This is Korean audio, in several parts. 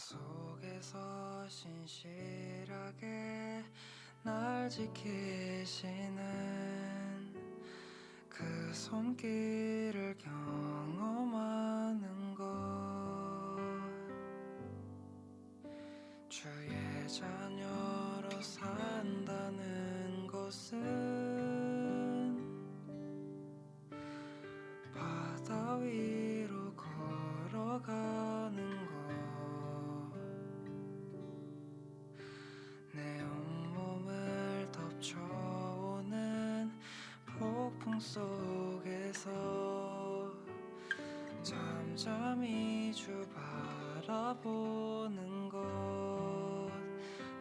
속에서 신실하게 날 지키시는 그 손길을 경험하는 것, 주의 자녀로 산다는 것은 바다 위로 걸어가는 것, 내 온몸을 덮쳐오는 폭풍 속에서 잠잠히 주 바라보는 것,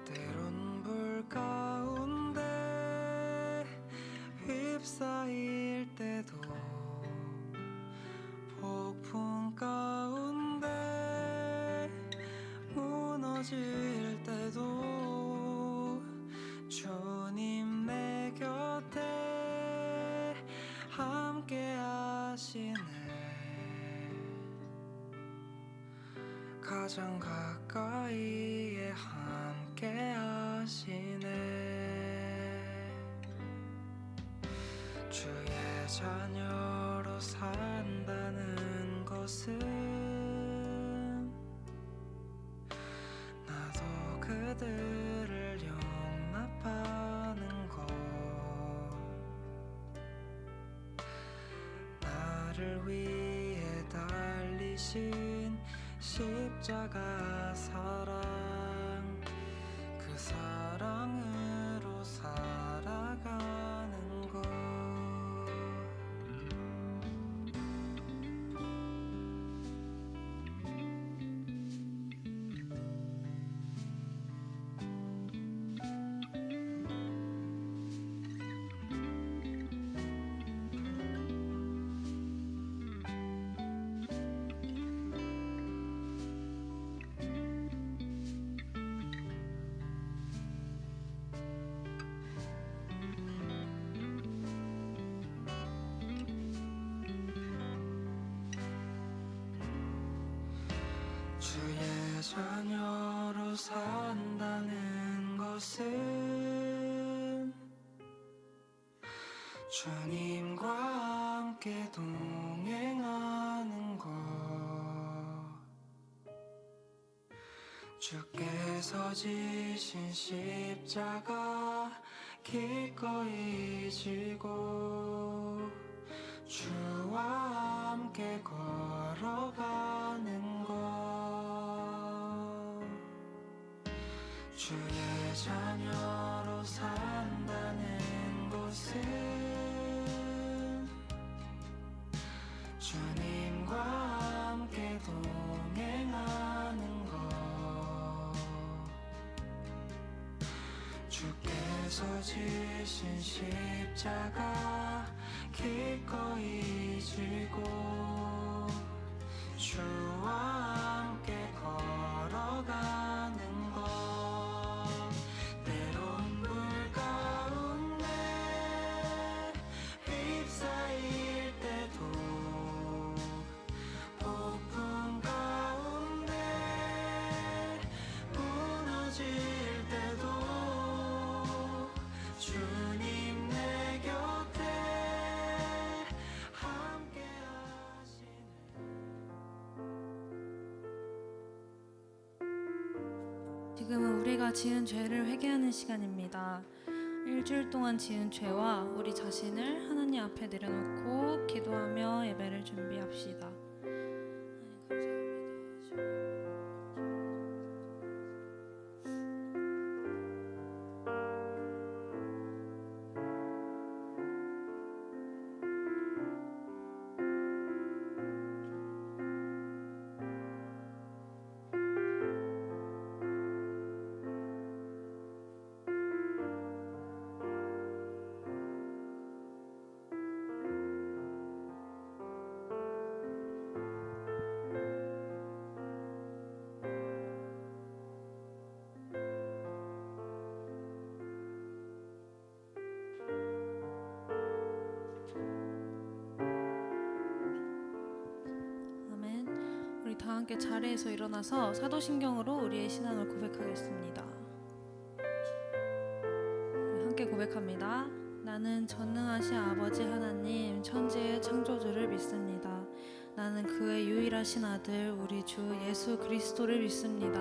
때론 불 가운데 휩싸일 때도 폭풍 가운데 무너질 때도 주님 내 곁에 함께 하시네. 가장 가까이에 함께 하시네. 주의 자녀로 산다는 것은 나도 그들을 용납하는 것, 나를 위해 달리신 십자가 사랑, 그 사랑으로 살아가는 것. 주의 자녀로 산다는 것은 주님과 함께 동행하는 것, 주께서 지신 십자가 기꺼이 지고 주와 함께 걸어가는 것, 주의 자녀로 산다는 것은 주님과 함께 동행하는 것, 주께서 지신 십자가 기꺼이 지고 주와 함께 걸어가는 것, 때론 불 가운데 휩싸일 때도 폭풍 가운데 무너질 때도 주님 내 곁에 함께 하시네. 지금은 우리가 지은 죄를 회개하는 시간입니다. 일주일 동안 지은 죄와 우리 자신을 하나님 앞에 내려놓고 기도하며 예배를 준비합시다. 하나님 감사합니다. 다 함께 자리에서 일어나서 사도신경으로 우리의 신앙을 고백하겠습니다. 함께 고백합니다. 나는 전능하신 아버지 하나님 천지의 창조주를 믿습니다. 나는 그의 유일하신 아들 우리 주 예수 그리스도를 믿습니다.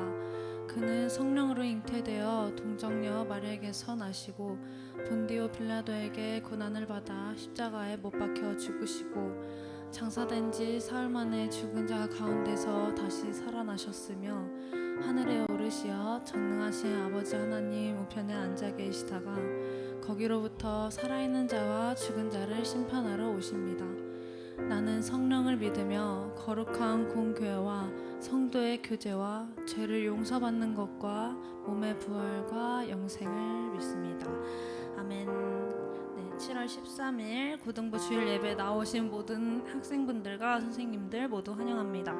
그는 성령으로 잉태되어 동정녀 마리아에게서 나시고 본디오 빌라도에게 고난을 받아 십자가에 못 박혀 죽으시고 장사된 지 사흘 만에 죽은 자 가운데서 다시 살아나셨으며 하늘에 오르시어 전능하신 아버지 하나님 우편에 앉아 계시다가 거기로부터 살아있는 자와 죽은 자를 심판하러 오십니다. 나는 성령을 믿으며 거룩한 공교회와 성도의 교제와 죄를 용서받는 것과 몸의 부활과 영생을 믿습니다. 아멘. 네, 7월 13일 고등부 주일 예배 나오신 모든 학생분들과 선생님들 모두 환영합니다.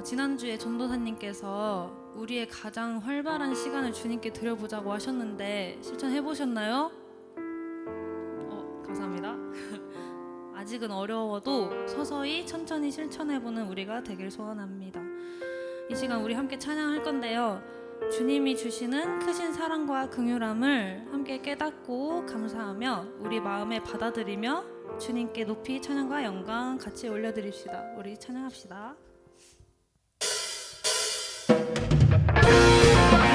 지난주에 전도사님께서 우리의 가장 활발한 시간을 주님께 드려보자고 하셨는데 실천해보셨나요? 감사합니다. 아직은 어려워도 서서히 천천히 실천해보는 우리가 되길 소원합니다. 이 시간 우리 함께 찬양할 건데요, 주님이 주시는 크신 사랑과 긍휼함을 함께 깨닫고 감사하며 우리 마음에 받아들이며 주님께 높이 찬양과 영광 같이 올려드립시다. 우리 찬양합시다.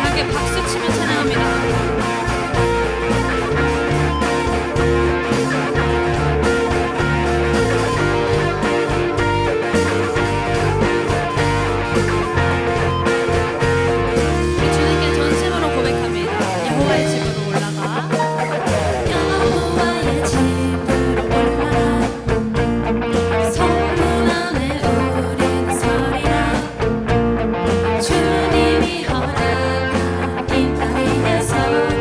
함께 박수 치며 찬양합니다. 주님이 허락하신 땅 위에서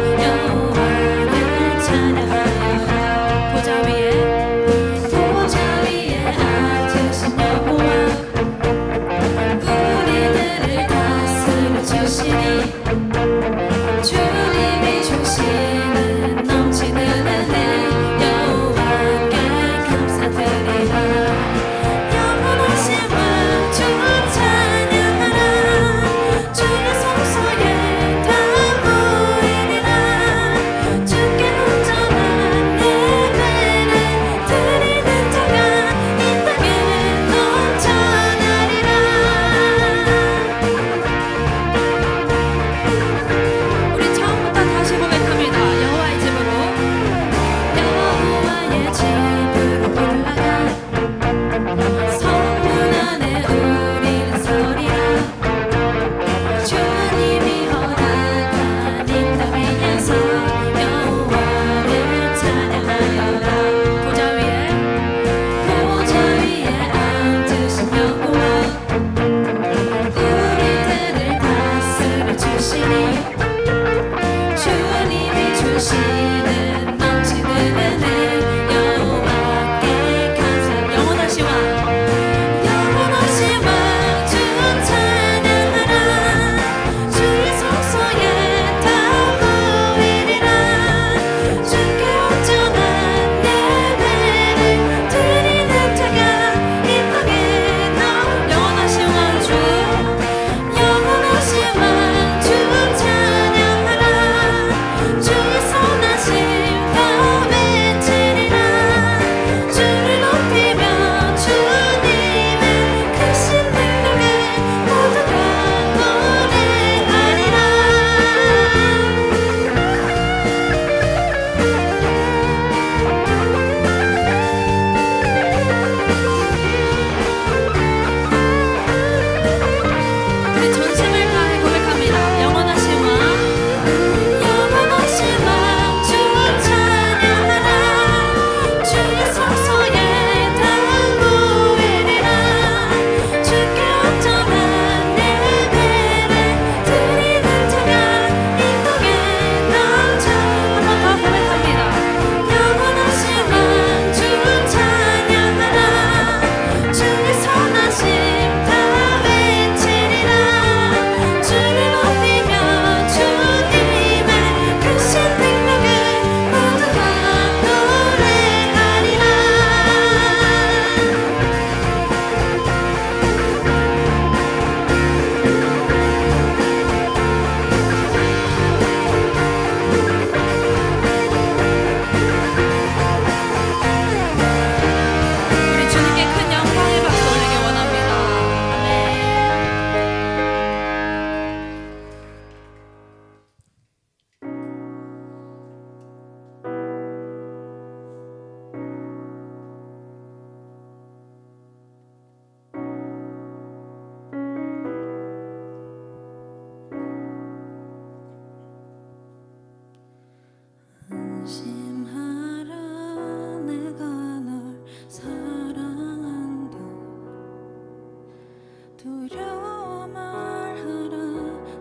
두려워 말하라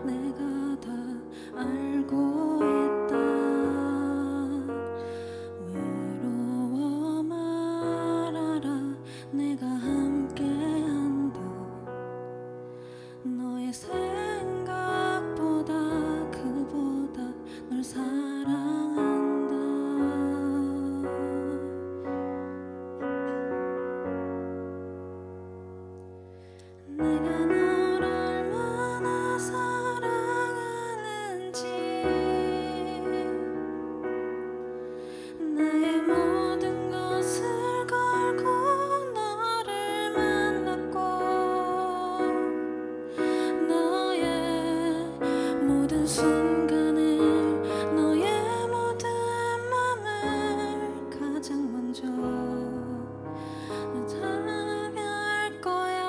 내가 다 알고 있다 외로워 말하라 내가 함께한다 너의 생각보다 그보다 널 사랑한다 내가 널 얼마나 사랑하는지 나의 모든 것을 걸고 너를 만났고 너의 모든 순간을 너의 모든 맘을 가장 먼저 다가갈 거야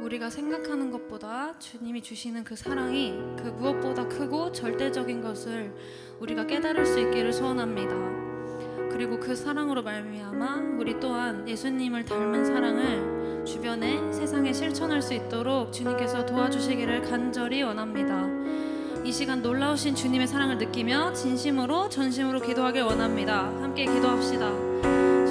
우리가 생각하는 것보다 주님이 주시는 그 사랑이 그 무엇보다 크고 절대적인 것을 우리가 깨달을 수 있기를 소원합니다. 그리고 그 사랑으로 말미암아 우리 또한 예수님을 닮은 사랑을 주변에 세상에 실천할 수 있도록 주님께서 도와주시기를 간절히 원합니다. 이 시간 놀라우신 주님의 사랑을 느끼며 진심으로 전심으로 기도하길 원합니다. 함께 기도합시다. 주님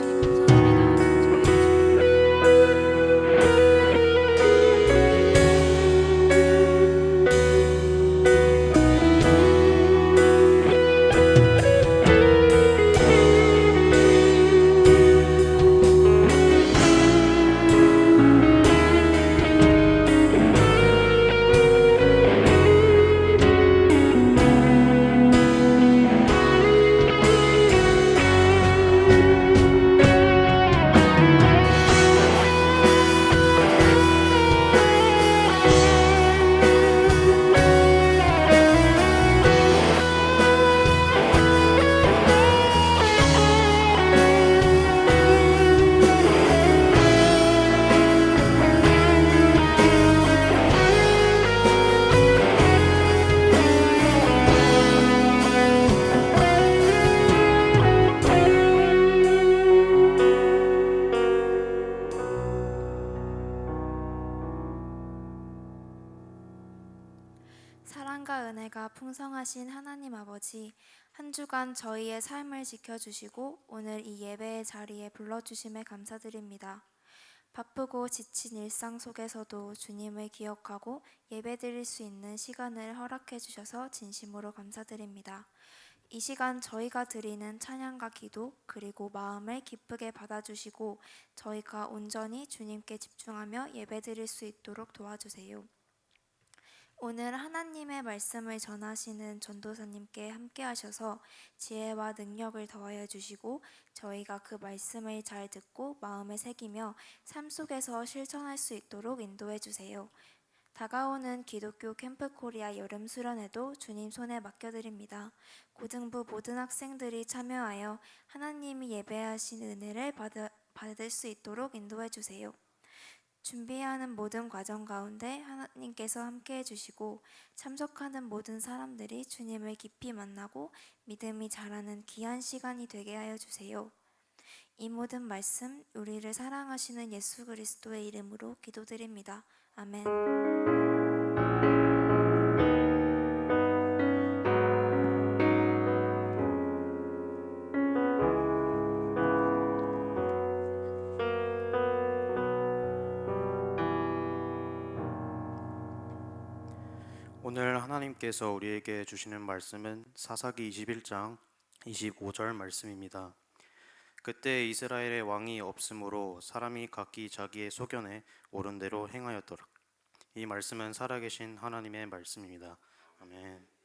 사랑과 은혜가 풍성하신 하나님 아버지, 한 주간 저희의 삶을 지켜주시고 오늘 이 예배의 자리에 불러주심에 감사드립니다. 바쁘고 지친 일상 속에서도 주님을 기억하고 예배드릴 수 있는 시간을 허락해 주셔서 진심으로 감사드립니다. 이 시간 저희가 드리는 찬양과 기도 그리고 마음을 기쁘게 받아주시고 저희가 온전히 주님께 집중하며 예배드릴 수 있도록 도와주세요. 오늘 하나님의 말씀을 전하시는 전도사님께 함께 하셔서 지혜와 능력을 더하여 주시고 저희가 그 말씀을 잘 듣고 마음에 새기며 삶 속에서 실천할 수 있도록 인도해 주세요. 다가오는 기독교 캠프 코리아 여름 수련회도 주님 손에 맡겨드립니다. 고등부 모든 학생들이 참여하여 하나님이 예배하신 은혜를 받을 수 있도록 인도해 주세요. 준비하는 모든 과정 가운데 하나님께서 함께 해주시고 참석하는 모든 사람들이 주님을 깊이 만나고 믿음이 자라는 귀한 시간이 되게 하여 주세요. 이 모든 말씀 우리를 사랑하시는 예수 그리스도의 이름으로 기도드립니다. 아멘. 오늘 하나님께서 우리에게 주시는 말씀은 사사기 21장 25절 말씀입니다. 그때 이스라엘의 왕이 없으므로 사람이 각기 자기의 소견에 옳은 대로 행하였더라. 이 말씀은 살아계신 하나님의 말씀입니다. 아멘.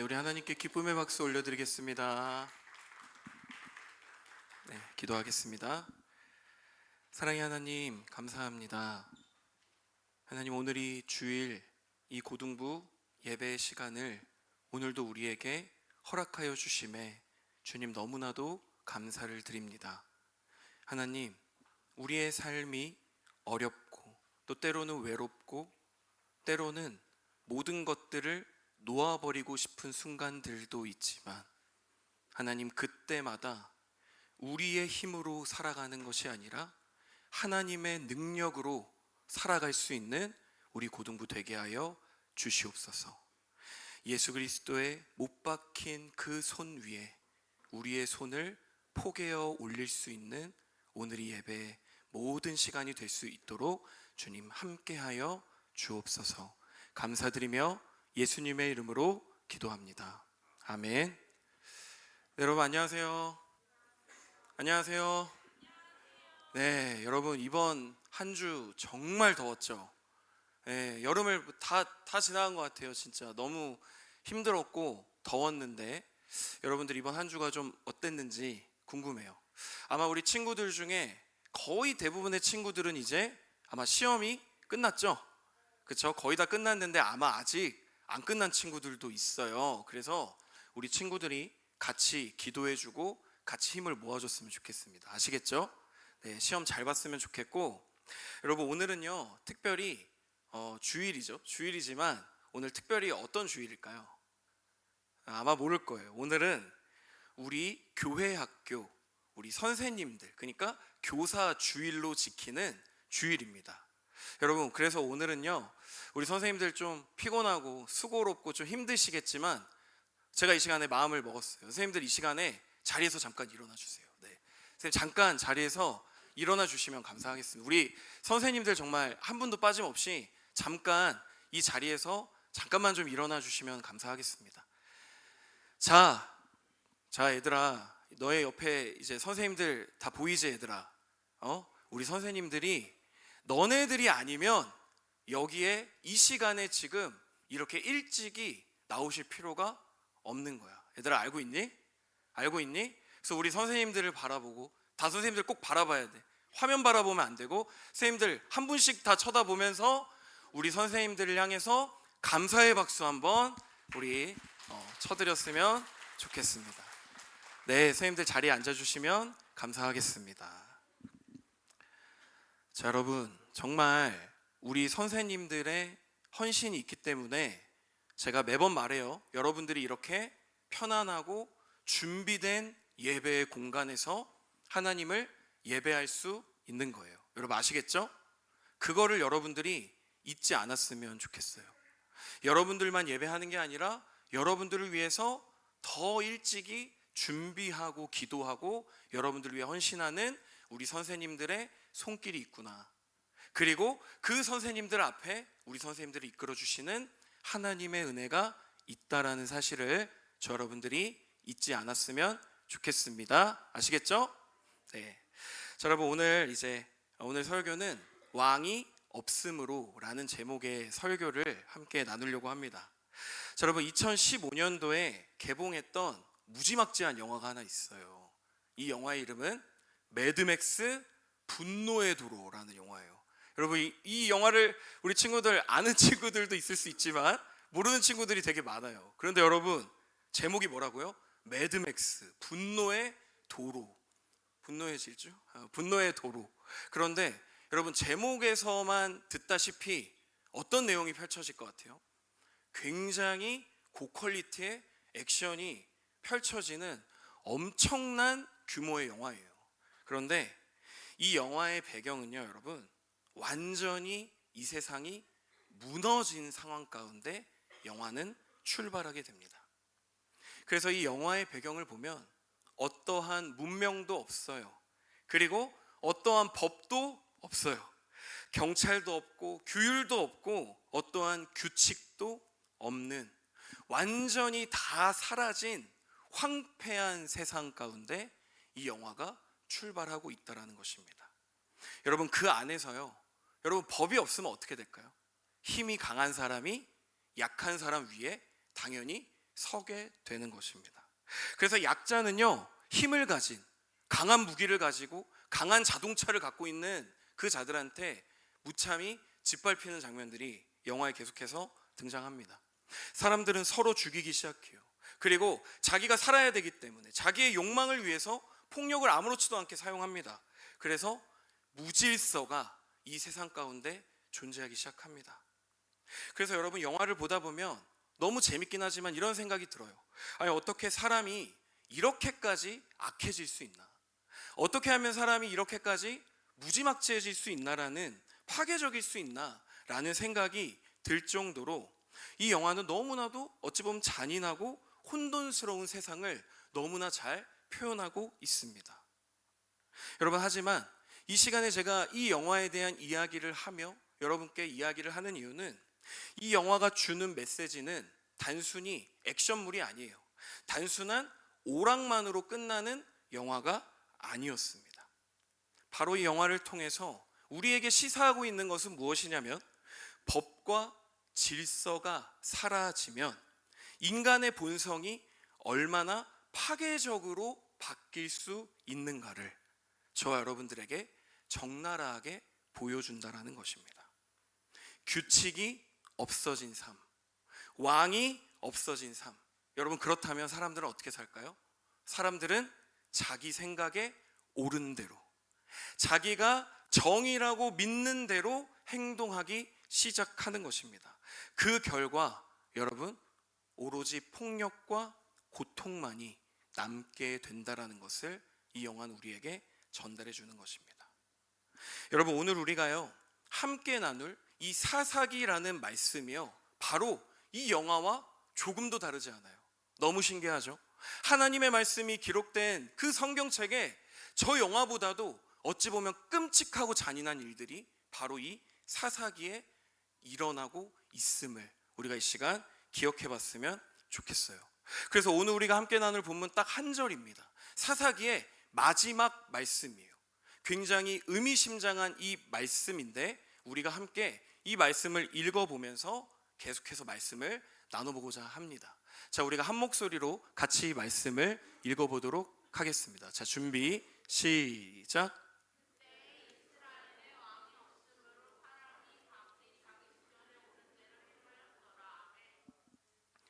우리 하나님께 기쁨의 박수 올려드리겠습니다. 네, 기도하겠습니다. 사랑의 하나님, 감사합니다. 하나님, 오늘이 주일 이 고등부 예배의 시간을 오늘도 우리에게 허락하여 주심에 주님 너무나도 감사를 드립니다. 하나님, 우리의 삶이 어렵고 또 때로는 외롭고 때로는 모든 것들을 놓아버리고 싶은 순간들도 있지만 하나님, 그때마다 우리의 힘으로 살아가는 것이 아니라 하나님의 능력으로 살아갈 수 있는 우리 고등부 되게 하여 주시옵소서. 예수 그리스도의 못 박힌 그 손 위에 우리의 손을 포개어 올릴 수 있는 오늘의 예배의 모든 시간이 될 수 있도록 주님 함께하여 주옵소서. 감사드리며 예수님의 이름으로 기도합니다. 아멘. 여러분 안녕하세요. 안녕하세요. 네, 여러분 이번 한 주 정말 더웠죠. 네, 여름을 다 지나간 것 같아요. 진짜 너무 힘들었고 더웠는데 여러분들 이번 한 주가 좀 어땠는지 궁금해요. 아마 우리 친구들 중에 거의 대부분의 친구들은 이제 아마 시험이 끝났죠. 그렇죠? 거의 다 끝났는데 아마 아직 안 끝난 친구들도 있어요. 그래서 우리 친구들이 같이 기도해주고 같이 힘을 모아줬으면 좋겠습니다. 아시겠죠? 네, 시험 잘 봤으면 좋겠고, 여러분 오늘은요 특별히 주일이죠. 주일이지만 오늘 특별히 어떤 주일일까요? 아마 모를 거예요. 오늘은 우리 교회 학교 우리 선생님들, 그러니까 교사 주일로 지키는 주일입니다. 여러분, 그래서 오늘은요 우리 선생님들 좀 피곤하고 수고롭고 좀 힘드시겠지만 제가 이 시간에 마음을 먹었어요. 선생님들 이 시간에 자리에서 잠깐 일어나 주세요. 네, 선생님 잠깐 자리에서 일어나 주시면 감사하겠습니다. 우리 선생님들 정말 한 분도 빠짐없이 잠깐 이 자리에서 잠깐만 좀 일어나 주시면 감사하겠습니다. 자 얘들아, 너의 옆에 이제 선생님들 다 보이지 얘들아? 우리 선생님들이 너네들이 아니면 여기에 이 시간에 지금 이렇게 일찍이 나오실 필요가 없는 거야. 얘들아 알고 있니? 알고 있니? 그래서 우리 선생님들을 바라보고, 다 선생님들 꼭 바라봐야 돼. 화면 바라보면 안 되고 선생님들 한 분씩 다 쳐다보면서 우리 선생님들을 향해서 감사의 박수 한번 우리 쳐드렸으면 좋겠습니다. 네, 선생님들 자리에 앉아주시면 감사하겠습니다. 자, 여러분 정말 우리 선생님들의 헌신이 있기 때문에 제가 매번 말해요. 여러분들이 이렇게 편안하고 준비된 예배의 공간에서 하나님을 예배할 수 있는 거예요. 여러분 아시겠죠? 그거를 여러분들이 잊지 않았으면 좋겠어요. 여러분들만 예배하는 게 아니라 여러분들을 위해서 더 일찍이 준비하고 기도하고 여러분들을 위해 헌신하는 우리 선생님들의 손길이 있구나. 그리고 그 선생님들 앞에 우리 선생님들을 이끌어 주시는 하나님의 은혜가 있다라는 사실을 저 여러분들이 잊지 않았으면 좋겠습니다. 아시겠죠? 네. 자, 여러분 오늘 설교는 왕이 없음으로 라는 제목의 설교를 함께 나누려고 합니다. 자, 여러분 2015년도에 개봉했던 무지막지한 영화가 하나 있어요. 이 영화의 이름은 매드맥스 분노의 도로라는 영화예요. 여러분 이 영화를 우리 친구들 아는 친구들도 있을 수 있지만 모르는 친구들이 되게 많아요. 그런데 여러분 제목이 뭐라고요? 매드맥스 분노의 도로. 분노의 질주? 분노의 도로. 그런데 여러분 제목에서만 듣다시피 어떤 내용이 펼쳐질 것 같아요? 굉장히 고퀄리티의 액션이 펼쳐지는 엄청난 규모의 영화예요. 그런데 이 영화의 배경은요, 여러분 완전히 이 세상이 무너진 상황 가운데 영화는 출발하게 됩니다. 그래서 이 영화의 배경을 보면 어떠한 문명도 없어요. 그리고 어떠한 법도 없어요. 경찰도 없고 규율도 없고 어떠한 규칙도 없는 완전히 다 사라진 황폐한 세상 가운데 이 영화가 출발하고 있다는 것입니다. 여러분 그 안에서요, 여러분 법이 없으면 어떻게 될까요? 힘이 강한 사람이 약한 사람 위에 당연히 서게 되는 것입니다. 그래서 약자는요, 힘을 가진 강한 무기를 가지고 강한 자동차를 갖고 있는 그 자들한테 무참히 짓밟히는 장면들이 영화에 계속해서 등장합니다. 사람들은 서로 죽이기 시작해요. 그리고 자기가 살아야 되기 때문에 자기의 욕망을 위해서 폭력을 아무렇지도 않게 사용합니다. 그래서 무질서가 이 세상 가운데 존재하기 시작합니다. 그래서 여러분, 영화를 보다 보면 너무 재밌긴 하지만 이런 생각이 들어요. 아니, 어떻게 사람이 이렇게까지 악해질 수 있나? 어떻게 하면 사람이 이렇게까지 무지막지해질 수 있나라는, 파괴적일 수 있나라는 생각이 들 정도로 이 영화는 너무나도 어찌 보면 잔인하고 혼돈스러운 세상을 너무나 잘 표현하고 있습니다. 여러분, 하지만 이 시간에 제가 이 영화에 대한 이야기를 하며 여러분께 이야기를 하는 이유는 이 영화가 주는 메시지는 단순히 액션물이 아니에요. 단순한 오락만으로 끝나는 영화가 아니었습니다. 바로 이 영화를 통해서 우리에게 시사하고 있는 것은 무엇이냐면, 법과 질서가 사라지면 인간의 본성이 얼마나 파괴적으로 바뀔 수 있는가를 저와 여러분들에게 적나라하게 보여준다라는 것입니다. 규칙이 없어진 삶, 왕이 없어진 삶. 여러분, 그렇다면 사람들은 어떻게 살까요? 사람들은 자기 생각에 옳은 대로, 자기가 정의라고 믿는 대로 행동하기 시작하는 것입니다. 그 결과 여러분, 오로지 폭력과 고통만이 남게 된다라는 것을 이 영화는 우리에게 전달해 주는 것입니다. 여러분, 오늘 우리가요 함께 나눌 이 사사기라는 말씀이요, 바로 이 영화와 조금도 다르지 않아요. 너무 신기하죠? 하나님의 말씀이 기록된 그 성경책에 저 영화보다도 어찌 보면 끔찍하고 잔인한 일들이 바로 이 사사기에 일어나고 있음을 우리가 이 시간 기억해 봤으면 좋겠어요. 그래서 오늘 우리가 함께 나눌 본문 딱 한 절입니다. 사사기의 마지막 말씀이에요. 굉장히 의미심장한 이 말씀인데 우리가 함께 이 말씀을 읽어보면서 계속해서 말씀을 나눠보고자 합니다. 자, 우리가 한 목소리로 같이 이 말씀을 읽어보도록 하겠습니다. 자, 준비 시작.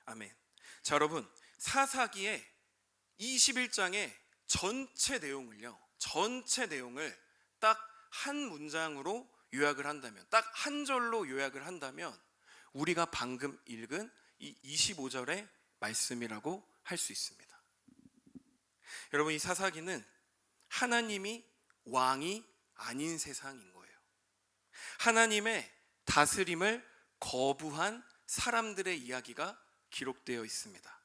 아멘. 자, 여러분, 사사기의 21장의 전체 내용을 딱 한 문장으로 요약을 한다면, 딱 한 절로 요약을 한다면 우리가 방금 읽은 이 25절의 말씀이라고 할 수 있습니다. 여러분, 이 사사기는 하나님이 왕이 아닌 세상인 거예요. 하나님의 다스림을 거부한 사람들의 이야기가 기록되어 있습니다.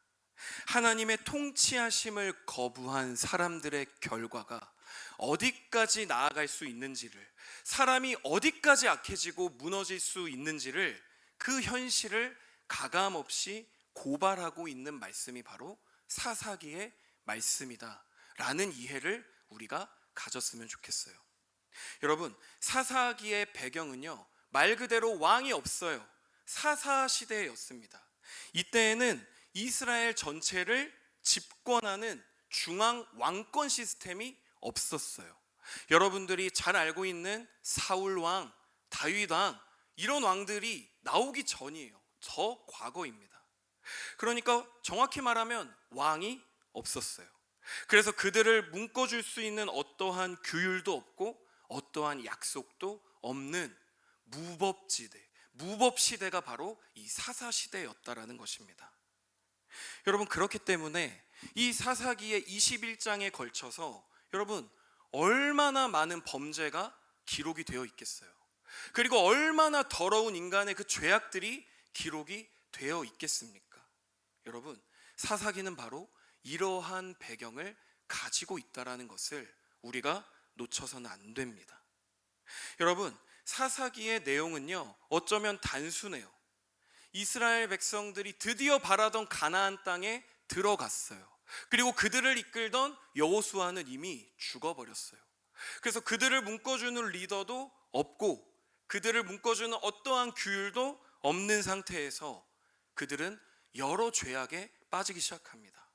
하나님의 통치하심을 거부한 사람들의 결과가 어디까지 나아갈 수 있는지를, 사람이 어디까지 악해지고 무너질 수 있는지를, 그 현실을 가감없이 고발하고 있는 말씀이 바로 사사기의 말씀이다 라는 이해를 우리가 가졌으면 좋겠어요. 여러분, 사사기의 배경은요, 말 그대로 왕이 없어요. 사사시대였습니다. 이때에는 이스라엘 전체를 집권하는 중앙 왕권 시스템이 없었어요. 여러분들이 잘 알고 있는 사울 왕, 다윗 왕, 이런 왕들이 나오기 전이에요. 저 과거입니다. 그러니까 정확히 말하면 왕이 없었어요. 그래서 그들을 묶어줄 수 있는 어떠한 규율도 없고 어떠한 약속도 없는 무법시대가 바로 이 사사시대였다라는 것입니다. 여러분, 그렇기 때문에 이 사사기의 21장에 걸쳐서 여러분, 얼마나 많은 범죄가 기록이 되어 있겠어요. 그리고 얼마나 더러운 인간의 그 죄악들이 기록이 되어 있겠습니까? 여러분, 사사기는 바로 이러한 배경을 가지고 있다라는 것을 우리가 놓쳐서는 안 됩니다. 여러분, 사사기의 내용은요, 어쩌면 단순해요. 이스라엘 백성들이 드디어 바라던 가나안 땅에 들어갔어요. 그리고 그들을 이끌던 여호수아는 이미 죽어버렸어요. 그래서 그들을 묶어주는 리더도 없고 그들을 묶어주는 어떠한 규율도 없는 상태에서 그들은 여러 죄악에 빠지기 시작합니다.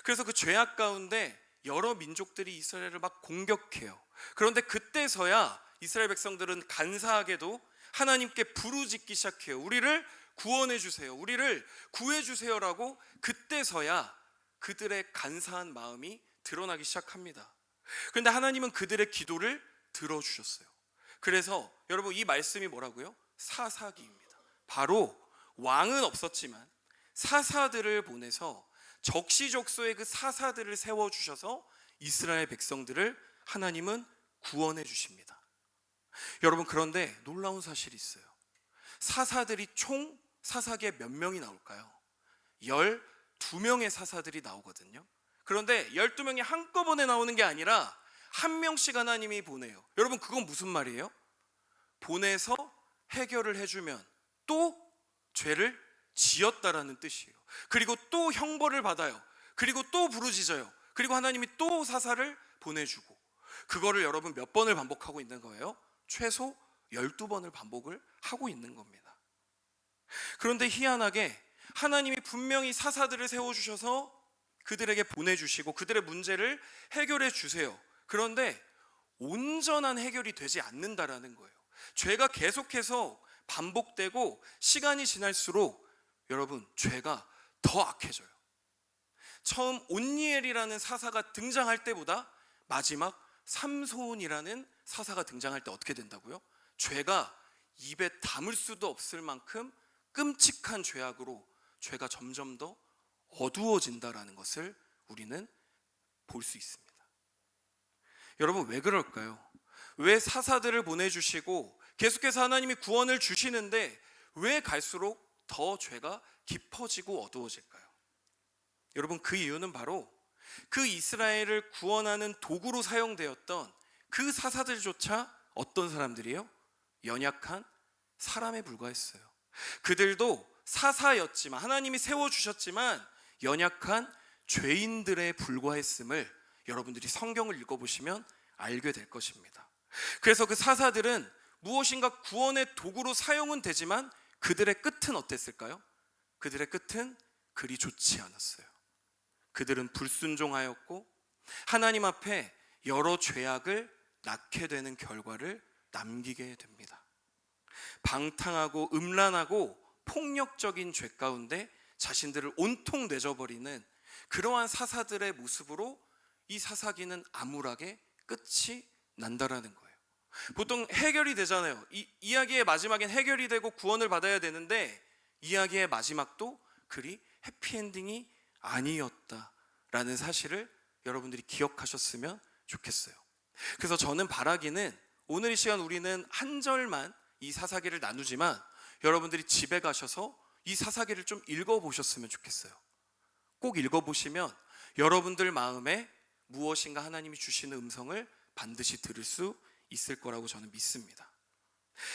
그래서 그 죄악 가운데 여러 민족들이 이스라엘을 막 공격해요. 그런데 그때서야 이스라엘 백성들은 간사하게도 하나님께 부르짖기 시작해요. 우리를 구원해 주세요. 우리를 구해 주세요라고 그때서야 그들의 간사한 마음이 드러나기 시작합니다. 그런데 하나님은 그들의 기도를 들어주셨어요. 그래서 여러분 이 말씀이 뭐라고요? 사사기입니다. 바로 왕은 없었지만 사사들을 보내서 적시적소의 그 사사들을 세워주셔서 이스라엘 백성들을 하나님은 구원해 주십니다. 여러분, 그런데 놀라운 사실이 있어요. 사사들이 총 사사기에 몇 명이 나올까요? 12명의 사사들이 나오거든요. 그런데 12명이 한꺼번에 나오는 게 아니라 한 명씩 하나님이 보내요. 여러분, 그건 무슨 말이에요? 보내서 해결을 해주면 또 죄를 지었다라는 뜻이에요. 그리고 또 형벌을 받아요. 그리고 또 부르짖어요. 그리고 하나님이 또 사사를 보내주고, 그거를 여러분 몇 번을 반복하고 있는 거예요? 최소 12번을 반복을 하고 있는 겁니다. 그런데 희한하게 하나님이 분명히 사사들을 세워주셔서 그들에게 보내주시고 그들의 문제를 해결해 주세요. 그런데 온전한 해결이 되지 않는다라는 거예요. 죄가 계속해서 반복되고 시간이 지날수록 여러분 죄가 더 악해져요. 처음 온니엘이라는 사사가 등장할 때보다 마지막 삼손이라는 사사가 등장할 때 어떻게 된다고요? 죄가 입에 담을 수도 없을 만큼 끔찍한 죄악으로 죄가 점점 더 어두워진다라는 것을 우리는 볼 수 있습니다. 여러분, 왜 그럴까요? 왜 사사들을 보내주시고 계속해서 하나님이 구원을 주시는데 왜 갈수록 더 죄가 깊어지고 어두워질까요? 여러분, 그 이유는 바로 그 이스라엘을 구원하는 도구로 사용되었던 그 사사들조차 어떤 사람들이에요? 연약한 사람에 불과했어요. 그들도 사사였지만, 하나님이 세워주셨지만 연약한 죄인들에 불과했음을 여러분들이 성경을 읽어보시면 알게 될 것입니다. 그래서 그 사사들은 무엇인가 구원의 도구로 사용은 되지만 그들의 끝은 어땠을까요? 그들의 끝은 그리 좋지 않았어요. 그들은 불순종하였고 하나님 앞에 여러 죄악을 낳게 되는 결과를 남기게 됩니다. 방탕하고 음란하고 폭력적인 죄 가운데 자신들을 온통 내줘버리는 그러한 사사들의 모습으로 이 사사기는 암울하게 끝이 난다라는 거예요. 보통 해결이 되잖아요. 이야기의 마지막엔 해결이 되고 구원을 받아야 되는데 이야기의 마지막도 그리 해피엔딩이 아니었다라는 사실을 여러분들이 기억하셨으면 좋겠어요. 그래서 저는 바라기는 오늘 이 시간 우리는 한 절만 이 사사기를 나누지만 여러분들이 집에 가셔서 이 사사기를 좀 읽어보셨으면 좋겠어요. 꼭 읽어보시면 여러분들 마음에 무엇인가 하나님이 주시는 음성을 반드시 들을 수 있을 거라고 저는 믿습니다.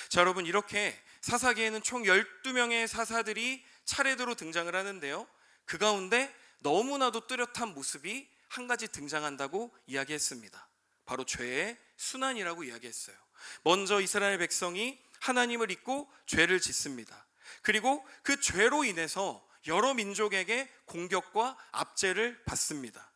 자, 여러분, 이렇게 사사기에는 총 12명의 사사들이 차례대로 등장을 하는데요, 그 가운데 너무나도 뚜렷한 모습이 한 가지 등장한다고 이야기했습니다. 바로 죄의 순환이라고 이야기했어요. 먼저 이스라엘 백성이 하나님을 잊고 죄를 짓습니다. 그리고 그 죄로 인해서 여러 민족에게 공격과 압제를 받습니다.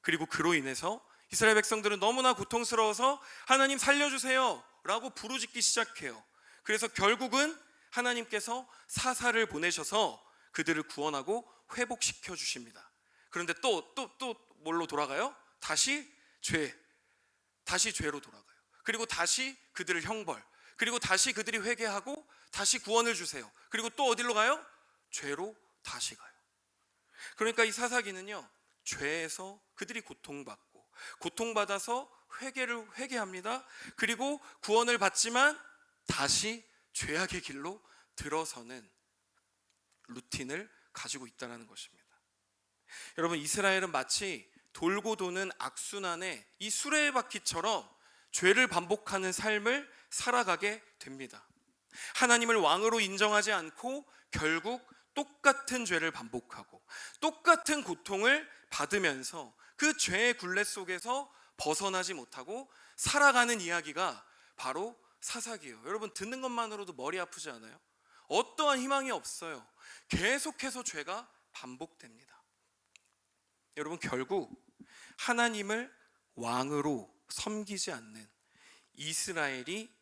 그리고 그로 인해서 이스라엘 백성들은 너무나 고통스러워서 하나님 살려주세요 라고 부르짖기 시작해요. 그래서 결국은 하나님께서 사사를 보내셔서 그들을 구원하고 회복시켜 주십니다. 그런데 또 뭘로 돌아가요? 다시 죄로 돌아가요. 그리고 다시 그들을 형벌, 그리고 다시 그들이 회개하고 다시 구원을 주세요. 그리고 또 어디로 가요? 죄로 다시 가요. 그러니까 이 사사기는요, 죄에서 그들이 고통받아서 회개합니다. 그리고 구원을 받지만 다시 죄악의 길로 들어서는 루틴을 가지고 있다는 것입니다. 여러분, 이스라엘은 마치 돌고 도는 악순환의 이 수레바퀴처럼 죄를 반복하는 삶을 살아가게 됩니다. 하나님을 왕으로 인정하지 않고 결국 똑같은 죄를 반복하고 똑같은 고통을 받으면서 그 죄의 굴레 속에서 벗어나지 못하고 살아가는 이야기가 바로 사사기예요. 여러분, 듣는 것만으로도 머리 아프지 않아요? 어떠한 희망이 없어요. 계속해서 죄가 반복됩니다. 여러분, 결국 하나님을 왕으로 섬기지 않는 이스라엘이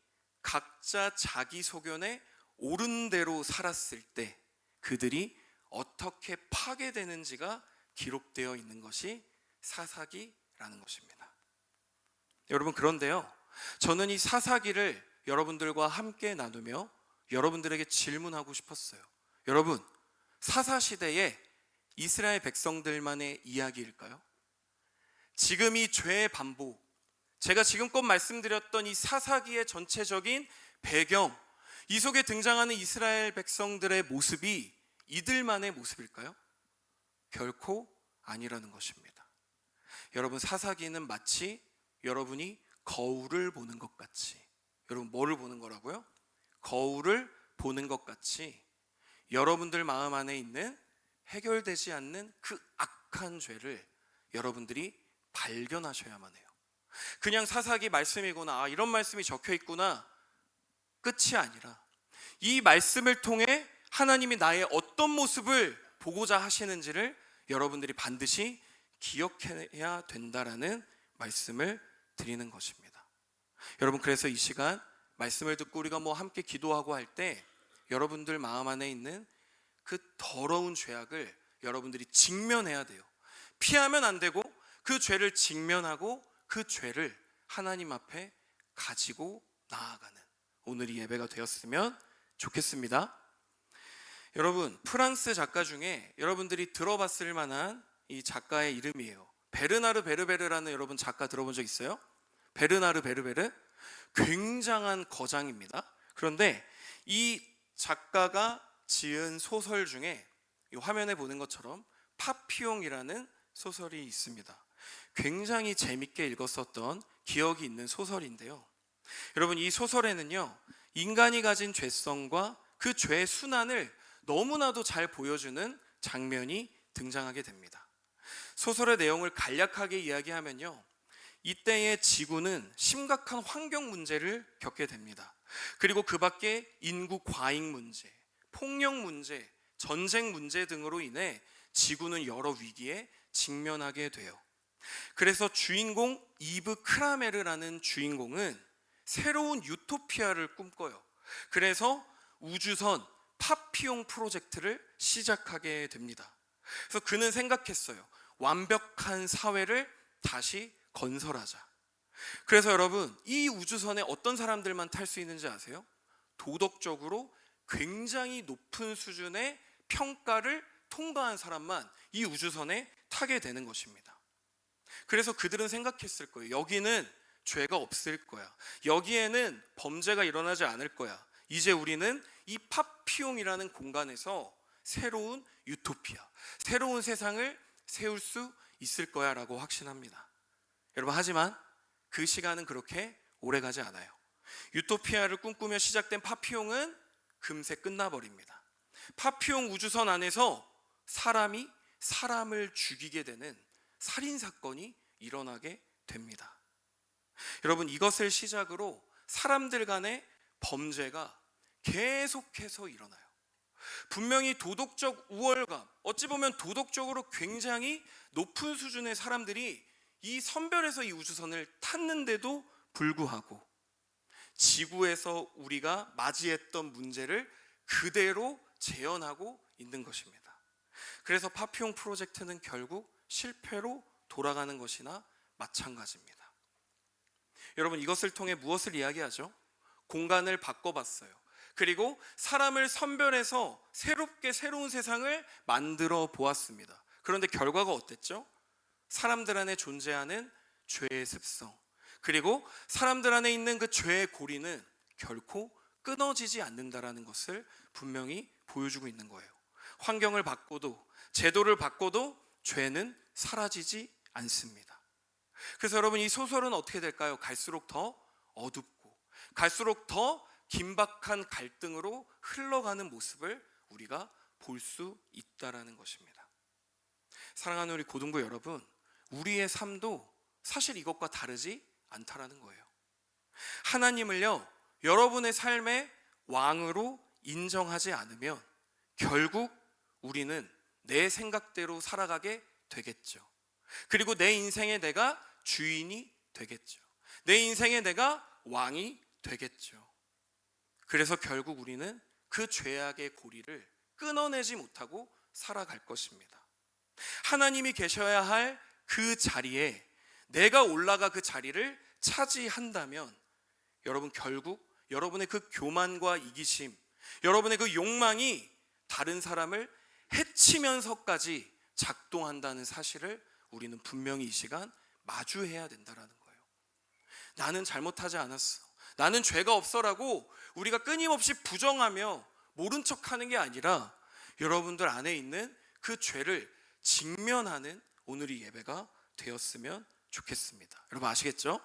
각자 자기 소견에 옳은 대로 살았을 때 그들이 어떻게 파괴되는지가 기록되어 있는 것이 사사기라는 것입니다. 여러분, 그런데요, 저는 이 사사기를 여러분들과 함께 나누며 여러분들에게 질문하고 싶었어요. 여러분, 사사시대의 이스라엘 백성들만의 이야기일까요? 지금 이 죄의 반복, 제가 지금껏 말씀드렸던 이 사사기의 전체적인 배경, 이 속에 등장하는 이스라엘 백성들의 모습이 이들만의 모습일까요? 결코 아니라는 것입니다. 여러분, 사사기는 마치 여러분이 거울을 보는 것 같이, 여러분 뭐를 보는 거라고요? 거울을 보는 것 같이 여러분들 마음 안에 있는 해결되지 않는 그 악한 죄를 여러분들이 발견하셔야만 해요. 그냥 사사기 말씀이구나, 이런 말씀이 적혀 있구나, 끝이 아니라 이 말씀을 통해 하나님이 나의 어떤 모습을 보고자 하시는지를 여러분들이 반드시 기억해야 된다라는 말씀을 드리는 것입니다. 여러분, 그래서 이 시간 말씀을 듣고 우리가 함께 기도하고 할 때 여러분들 마음 안에 있는 그 더러운 죄악을 여러분들이 직면해야 돼요. 피하면 안 되고 그 죄를 직면하고 그 죄를 하나님 앞에 가지고 나아가는 오늘이 예배가 되었으면 좋겠습니다. 여러분, 프랑스 작가 중에 여러분들이 들어봤을 만한 이 작가의 이름이에요. 베르나르 베르베르라는 여러분 작가 들어본 적 있어요? 베르나르 베르베르? 굉장한 거장입니다. 그런데 이 작가가 지은 소설 중에 이 화면에 보는 것처럼 파피용이라는 소설이 있습니다. 굉장히 재밌게 읽었었던 기억이 있는 소설인데요. 여러분, 이 소설에는요, 인간이 가진 죄성과 그 죄의 순환을 너무나도 잘 보여주는 장면이 등장하게 됩니다. 소설의 내용을 간략하게 이야기하면요, 이때의 지구는 심각한 환경 문제를 겪게 됩니다. 그리고 그 밖에 인구 과잉 문제, 폭력 문제, 전쟁 문제 등으로 인해 지구는 여러 위기에 직면하게 돼요. 그래서 주인공 이브 크라메르라는 주인공은 새로운 유토피아를 꿈꿔요. 그래서 우주선 파피용 프로젝트를 시작하게 됩니다. 그래서 그는 생각했어요. 완벽한 사회를 다시 건설하자. 그래서 여러분, 이 우주선에 어떤 사람들만 탈 수 있는지 아세요? 도덕적으로 굉장히 높은 수준의 평가를 통과한 사람만 이 우주선에 타게 되는 것입니다. 그래서 그들은 생각했을 거예요. 여기는 죄가 없을 거야. 여기에는 범죄가 일어나지 않을 거야. 이제 우리는 이 파피용이라는 공간에서 새로운 유토피아, 새로운 세상을 세울 수 있을 거야 라고 확신합니다. 여러분, 하지만 그 시간은 그렇게 오래가지 않아요. 유토피아를 꿈꾸며 시작된 파피용은 금세 끝나버립니다. 파피용 우주선 안에서 사람이 사람을 죽이게 되는 살인사건이 일어나게 됩니다. 여러분, 이것을 시작으로 사람들 간의 범죄가 계속해서 일어나요. 분명히 도덕적 우월감, 어찌 보면 도덕적으로 굉장히 높은 수준의 사람들이 이 선별해서 이 우주선을 탔는데도 불구하고 지구에서 우리가 맞이했던 문제를 그대로 재현하고 있는 것입니다. 그래서 파피용 프로젝트는 결국 실패로 돌아가는 것이나 마찬가지입니다. 여러분, 이것을 통해 무엇을 이야기하죠? 공간을 바꿔봤어요. 그리고 사람을 선별해서 새롭게 새로운 세상을 만들어 보았습니다. 그런데 결과가 어땠죠? 사람들 안에 존재하는 죄의 습성, 그리고 사람들 안에 있는 그 죄의 고리는 결코 끊어지지 않는다라는 것을 분명히 보여주고 있는 거예요. 환경을 바꿔도, 제도를 바꿔도 죄는 사라지지 않습니다. 그래서 여러분, 이 소설은 어떻게 될까요? 갈수록 더 어둡고 갈수록 더 긴박한 갈등으로 흘러가는 모습을 우리가 볼 수 있다라는 것입니다. 사랑하는 우리 고등부 여러분, 우리의 삶도 사실 이것과 다르지 않다라는 거예요. 하나님을요, 여러분의 삶의 왕으로 인정하지 않으면 결국 우리는 내 생각대로 살아가게 되겠죠. 그리고 내 인생에 내가 주인이 되겠죠. 내 인생에 내가 왕이 되겠죠. 그래서 결국 우리는 그 죄악의 고리를 끊어내지 못하고 살아갈 것입니다. 하나님이 계셔야 할 그 자리에 내가 올라가 그 자리를 차지한다면 여러분, 결국 여러분의 그 교만과 이기심, 여러분의 그 욕망이 다른 사람을 해치면서까지 작동한다는 사실을 우리는 분명히 이 시간 마주해야 된다는 거예요. 나는 잘못하지 않았어, 나는 죄가 없어라고 우리가 끊임없이 부정하며 모른 척하는 게 아니라 여러분들 안에 있는 그 죄를 직면하는 오늘이 예배가 되었으면 좋겠습니다. 여러분 아시겠죠?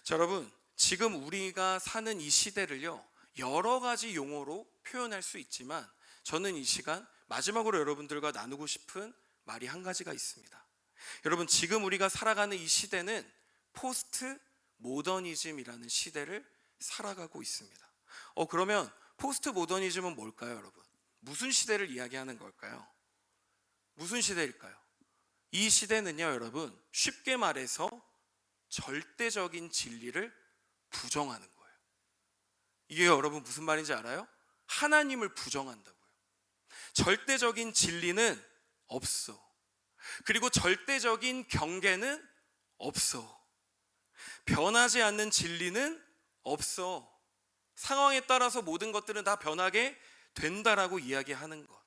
자, 여러분, 지금 우리가 사는 이 시대를요, 여러 가지 용어로 표현할 수 있지만 저는 이 시간 마지막으로 여러분들과 나누고 싶은 말이 한 가지가 있습니다. 여러분, 지금 우리가 살아가는 이 시대는 포스트 모더니즘이라는 시대를 살아가고 있습니다. 그러면 포스트 모더니즘은 뭘까요, 여러분? 무슨 시대를 이야기하는 걸까요? 무슨 시대일까요? 이 시대는요, 여러분, 쉽게 말해서 절대적인 진리를 부정하는 거예요. 이게 여러분 무슨 말인지 알아요? 하나님을 부정한다고요. 절대적인 진리는 없어. 그리고 절대적인 경계는 없어. 변하지 않는 진리는 없어. 상황에 따라서 모든 것들은 다 변하게 된다라고 이야기하는 것.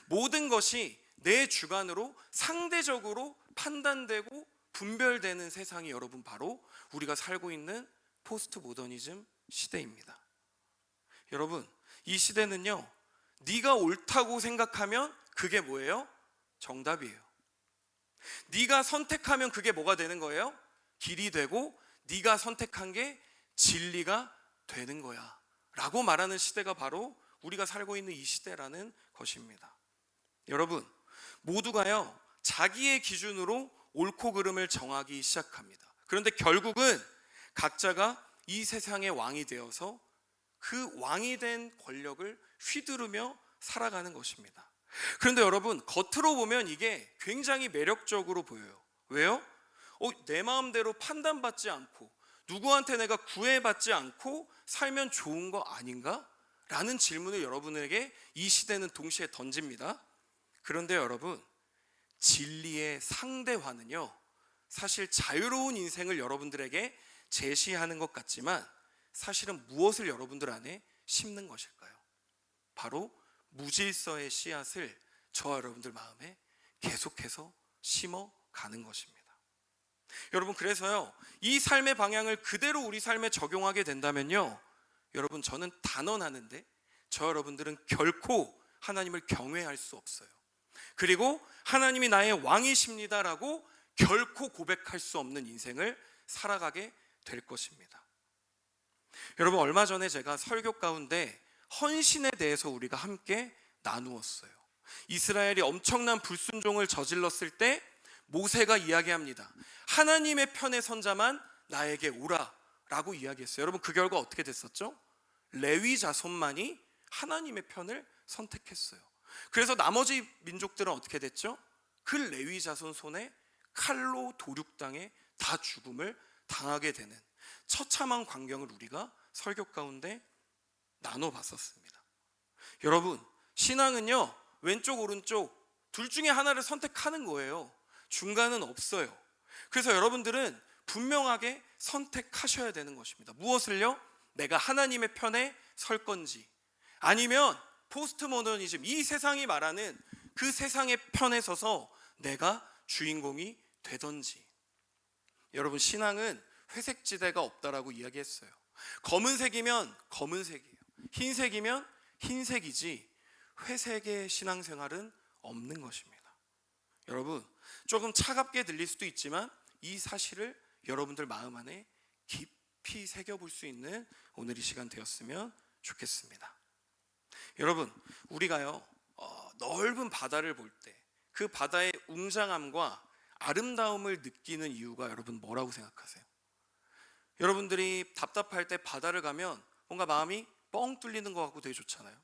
모든 것이 내 주관으로 상대적으로 판단되고 분별되는 세상이 여러분 바로 우리가 살고 있는 포스트 모더니즘 시대입니다. 여러분, 이 시대는요, 네가 옳다고 생각하면 그게 뭐예요? 정답이에요. 네가 선택하면 그게 뭐가 되는 거예요? 길이 되고 네가 선택한 게 진리가 되는 거야 라고 말하는 시대가 바로 우리가 살고 있는 이 시대라는 것입니다. 여러분, 모두가요, 자기의 기준으로 옳고 그름을 정하기 시작합니다. 그런데 결국은 각자가 이 세상의 왕이 되어서 그 왕이 된 권력을 휘두르며 살아가는 것입니다. 그런데 여러분, 겉으로 보면 이게 굉장히 매력적으로 보여요. 왜요? 내 마음대로 판단받지 않고 누구한테 내가 구애받지 않고 살면 좋은 거 아닌가? 라는 질문을 여러분에게 이 시대는 동시에 던집니다. 그런데 여러분, 진리의 상대화는요, 사실 자유로운 인생을 여러분들에게 제시하는 것 같지만 사실은 무엇을 여러분들 안에 심는 것일까요? 바로 무질서의 씨앗을 저와 여러분들 마음에 계속해서 심어가는 것입니다. 여러분, 그래서요, 이 삶의 방향을 그대로 우리 삶에 적용하게 된다면요, 여러분, 저는 단언하는데 저 여러분들은 결코 하나님을 경외할 수 없어요. 그리고 하나님이 나의 왕이십니다라고 결코 고백할 수 없는 인생을 살아가게 될 것입니다. 여러분, 얼마 전에 제가 설교 가운데 헌신에 대해서 우리가 함께 나누었어요. 이스라엘이 엄청난 불순종을 저질렀을 때 모세가 이야기합니다. 하나님의 편에 선 자만 나에게 오라 라고 이야기했어요. 여러분, 그 결과 어떻게 됐었죠? 레위 자손만이 하나님의 편을 선택했어요. 그래서 나머지 민족들은 어떻게 됐죠? 그 레위 자손 손에 칼로 도륙당해 다 죽음을 당하게 되는 처참한 광경을 우리가 설교 가운데 나눠봤었습니다. 여러분, 신앙은요, 왼쪽 오른쪽 둘 중에 하나를 선택하는 거예요. 중간은 없어요. 그래서 여러분들은 분명하게 선택하셔야 되는 것입니다. 무엇을요? 내가 하나님의 편에 설 건지, 아니면 포스트 모더니즘, 이 세상이 말하는 그 세상의 편에 서서 내가 주인공이 되던지. 여러분, 신앙은 회색지대가 없다라고 이야기했어요. 검은색이면 검은색이에요. 흰색이면 흰색이지 회색의 신앙생활은 없는 것입니다. 여러분, 조금 차갑게 들릴 수도 있지만 이 사실을 여러분들 마음 안에 깊이 새겨볼 수 있는 오늘 이 시간 되었으면 좋겠습니다. 여러분, 우리가요, 넓은 바다를 볼 때 그 바다의 웅장함과 아름다움을 느끼는 이유가 여러분 뭐라고 생각하세요? 여러분들이 답답할 때 바다를 가면 뭔가 마음이 뻥 뚫리는 것 같고 되게 좋잖아요.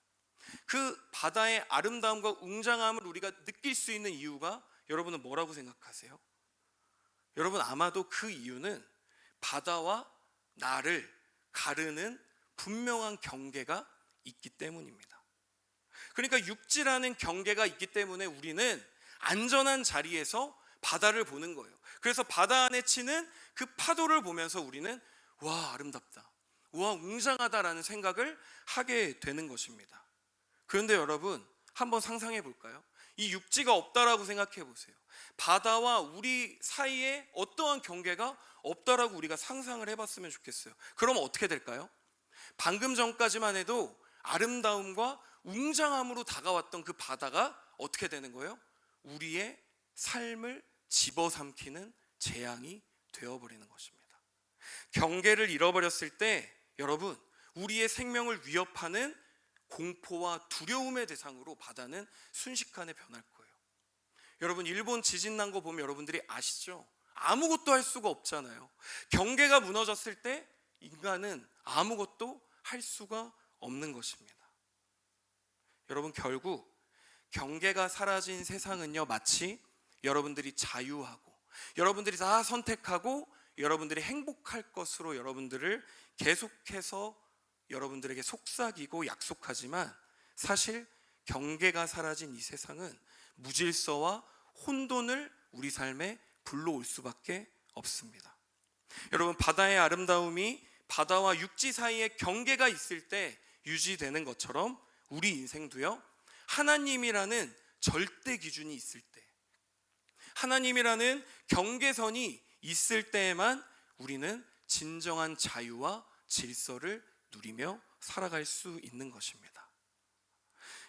그 바다의 아름다움과 웅장함을 우리가 느낄 수 있는 이유가 여러분은 뭐라고 생각하세요? 여러분, 아마도 그 이유는 바다와 나를 가르는 분명한 경계가 있기 때문입니다. 그러니까 육지라는 경계가 있기 때문에 우리는 안전한 자리에서 바다를 보는 거예요. 그래서 바다 안에 치는 그 파도를 보면서 우리는 와, 아름답다, 와, 웅장하다라는 생각을 하게 되는 것입니다. 그런데 여러분, 한번 상상해 볼까요? 이 육지가 없다라고 생각해 보세요. 바다와 우리 사이에 어떠한 경계가 없다라고 우리가 상상을 해봤으면 좋겠어요. 그럼 어떻게 될까요? 방금 전까지만 해도 아름다움과 웅장함으로 다가왔던 그 바다가 어떻게 되는 거예요? 우리의 삶을 집어삼키는 재앙이 되어버리는 것입니다. 경계를 잃어버렸을 때 여러분, 우리의 생명을 위협하는 공포와 두려움의 대상으로 바다는 순식간에 변할 거예요. 여러분, 일본 지진 난 거 보면 여러분들이 아시죠? 아무것도 할 수가 없잖아요. 경계가 무너졌을 때 인간은 아무것도 할 수가 없는 것입니다. 여러분, 결국 경계가 사라진 세상은요, 마치 여러분들이 자유하고 여러분들이 다 선택하고 여러분들이 행복할 것으로 여러분들을 계속해서 여러분들에게 속삭이고 약속하지만, 사실 경계가 사라진 이 세상은 무질서와 혼돈을 우리 삶에 불러올 수밖에 없습니다. 여러분, 바다의 아름다움이 바다와 육지 사이에 경계가 있을 때 유지되는 것처럼 우리 인생도요, 하나님이라는 절대 기준이 있을 때, 하나님이라는 경계선이 있을 때에만 우리는 진정한 자유와 질서를 누리며 살아갈 수 있는 것입니다.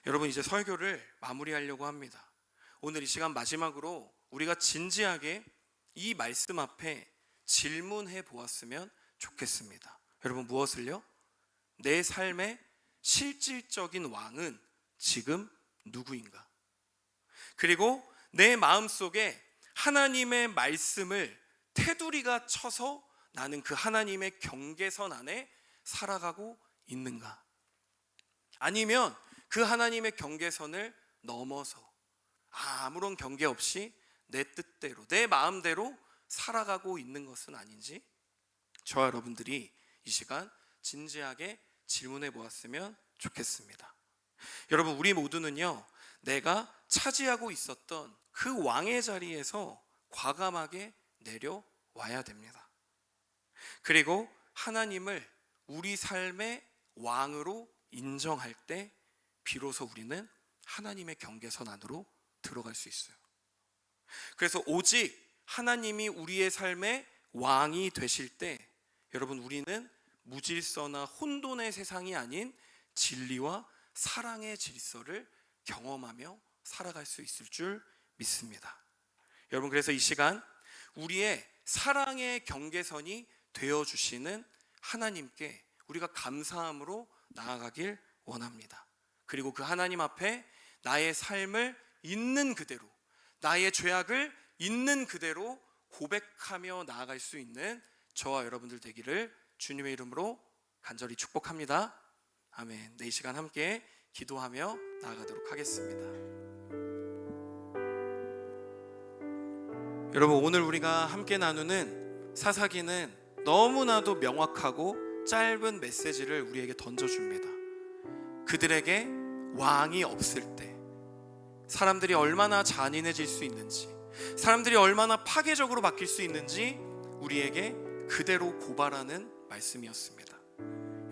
여러분, 이제 설교를 마무리하려고 합니다. 오늘 이 시간 마지막으로 우리가 진지하게 이 말씀 앞에 질문해 보았으면 좋겠습니다. 여러분, 무엇을요? 내 삶의 실질적인 왕은 지금 누구인가? 그리고 내 마음속에 하나님의 말씀을 테두리가 쳐서 나는 그 하나님의 경계선 안에 살아가고 있는가? 아니면 그 하나님의 경계선을 넘어서 아무런 경계 없이 내 뜻대로, 내 마음대로 살아가고 있는 것은 아닌지, 저와 여러분들이 이 시간 진지하게 질문해 보았으면 좋겠습니다. 여러분, 우리 모두는요, 내가 차지하고 있었던 그 왕의 자리에서 과감하게 내려와야 됩니다. 그리고 하나님을 우리 삶의 왕으로 인정할 때 비로소 우리는 하나님의 경계선 안으로 들어갈 수 있어요. 그래서 오직 하나님이 우리의 삶의 왕이 되실 때 여러분, 우리는 무질서나 혼돈의 세상이 아닌 진리와 사랑의 질서를 경험하며 살아갈 수 있을 줄 믿습니다. 여러분, 그래서 이 시간 우리의 사랑의 경계선이 되어주시는 하나님께 우리가 감사함으로 나아가길 원합니다. 그리고 그 하나님 앞에 나의 삶을 있는 그대로, 나의 죄악을 있는 그대로 고백하며 나아갈 수 있는 저와 여러분들 되기를 주님의 이름으로 간절히 축복합니다. 아멘. 네, 이 시간 함께 기도하며 나아가도록 하겠습니다. 여러분, 오늘 우리가 함께 나누는 사사기는 너무나도 명확하고 짧은 메시지를 우리에게 던져줍니다. 그들에게 왕이 없을 때 사람들이 얼마나 잔인해질 수 있는지, 사람들이 얼마나 파괴적으로 바뀔 수 있는지 우리에게 그대로 고발하는 말씀이었습니다.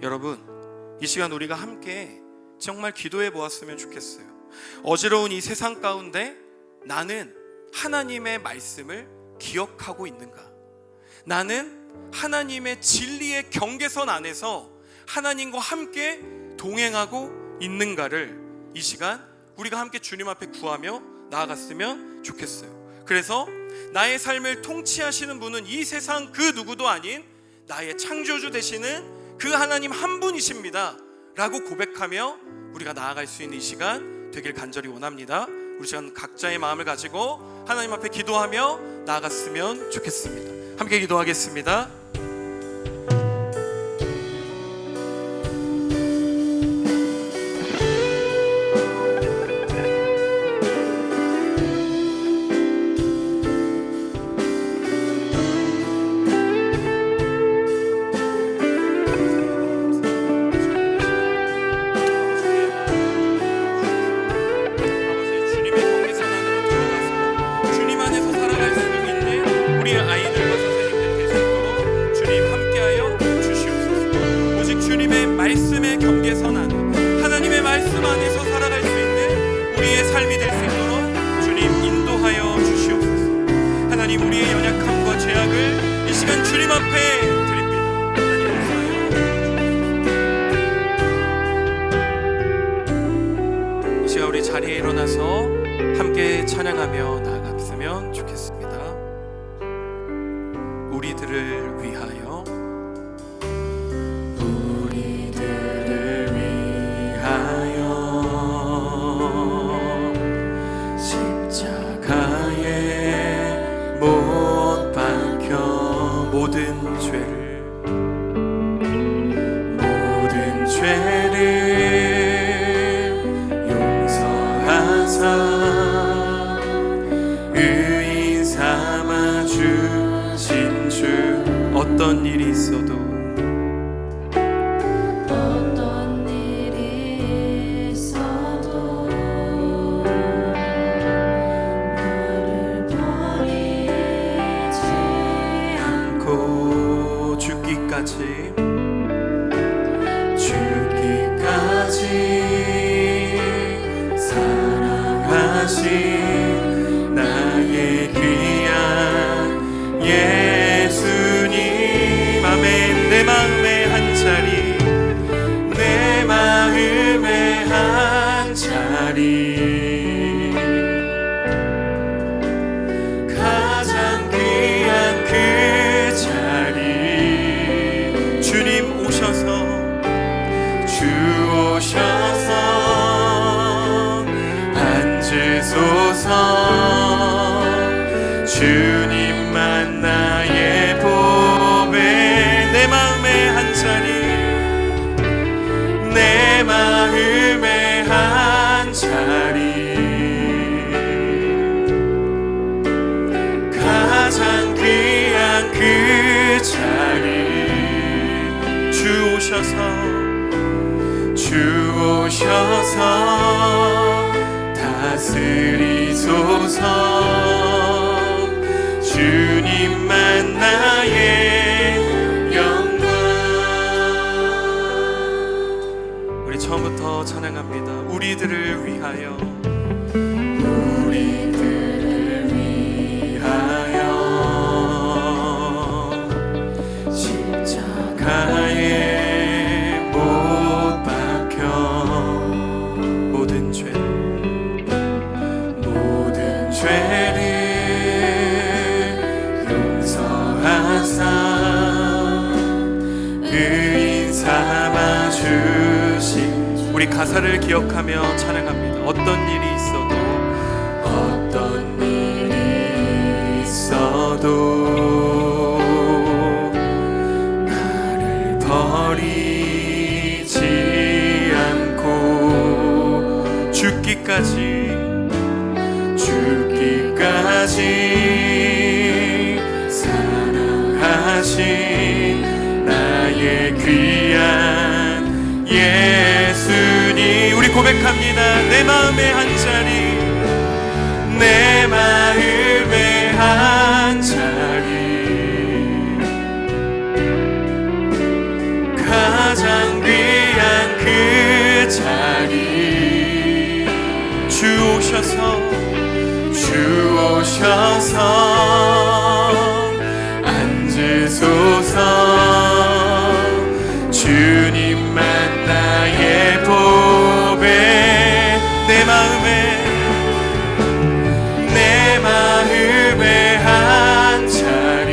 여러분, 이 시간 우리가 함께 정말 기도해 보았으면 좋겠어요. 어지러운 이 세상 가운데 나는 하나님의 말씀을 기억하고 있는가? 나는 하나님의 진리의 경계선 안에서 하나님과 함께 동행하고 있는가를 이 시간 우리가 함께 주님 앞에 구하며 나아갔으면 좋겠어요. 그래서 나의 삶을 통치하시는 분은 이 세상 그 누구도 아닌 나의 창조주 되시는 그 하나님 한 분이십니다 라고 고백하며 우리가 나아갈 수 있는 이 시간 되길 간절히 원합니다. 우리 시간 각자의 마음을 가지고 하나님 앞에 기도하며 나아갔으면 좋겠습니다. 함께 기도하겠습니다. 말씀의 경계선 안에, 하나님의 말씀 안에서 살아갈 수 있는 우리의 삶이 될 수 있도록 주님 인도하여 주시옵소서. 하나님, 우리의 연약함과 죄악을 이 시간 주님 앞에 드립니다. 하나님, 역사하여 이 시간 우리 자리에 일어나서 함께 찬양하며 나아갔으면 좋겠습니다. 우리들을 위하여, 우리들을 위하여 십자가에 못 박혀 모든 죄를 용서하사 의인 삼아 주신 주. 어떤 일이 있어도 어떤 일이 있어도 나를 버리지 않고 죽기까지 사랑하신 나의 귀한 예수님. 아멘. 내 마음의 한 자리, 내 마음의 한 자리, 가장 귀한 그 자리. 주님 오셔서, 주 오셔서 앉으소서. 주님만 나의 보배. 내 마음의 한 자리, 내 마음의 한 자리, 가장 귀한 그 자리. 주 오셔서, 주 오셔서 다스리소서. 주님만 나의 영광. 우리 처음부터 찬양합니다. 우리들을 위하여, 우리들을 위하여 십자가에 못 박혀 모든 죄를 용서하사 의인 삼아 주신. 우리 가사를 기억하며 찬양합니다. 어떤 일이 있어도, 어떤 일이 있어도 나를 버리지 않고 죽기까지 사랑하신 나의 귀한 예수님. 우리 고백합니다. 내 마음의 한 자리, 내 마음의 한 자리, 가장 귀한 그 자리. 주 오셔서, 주 오셔서 앉으소서. 주님만 나의 보배. 내 마음의 한 자리,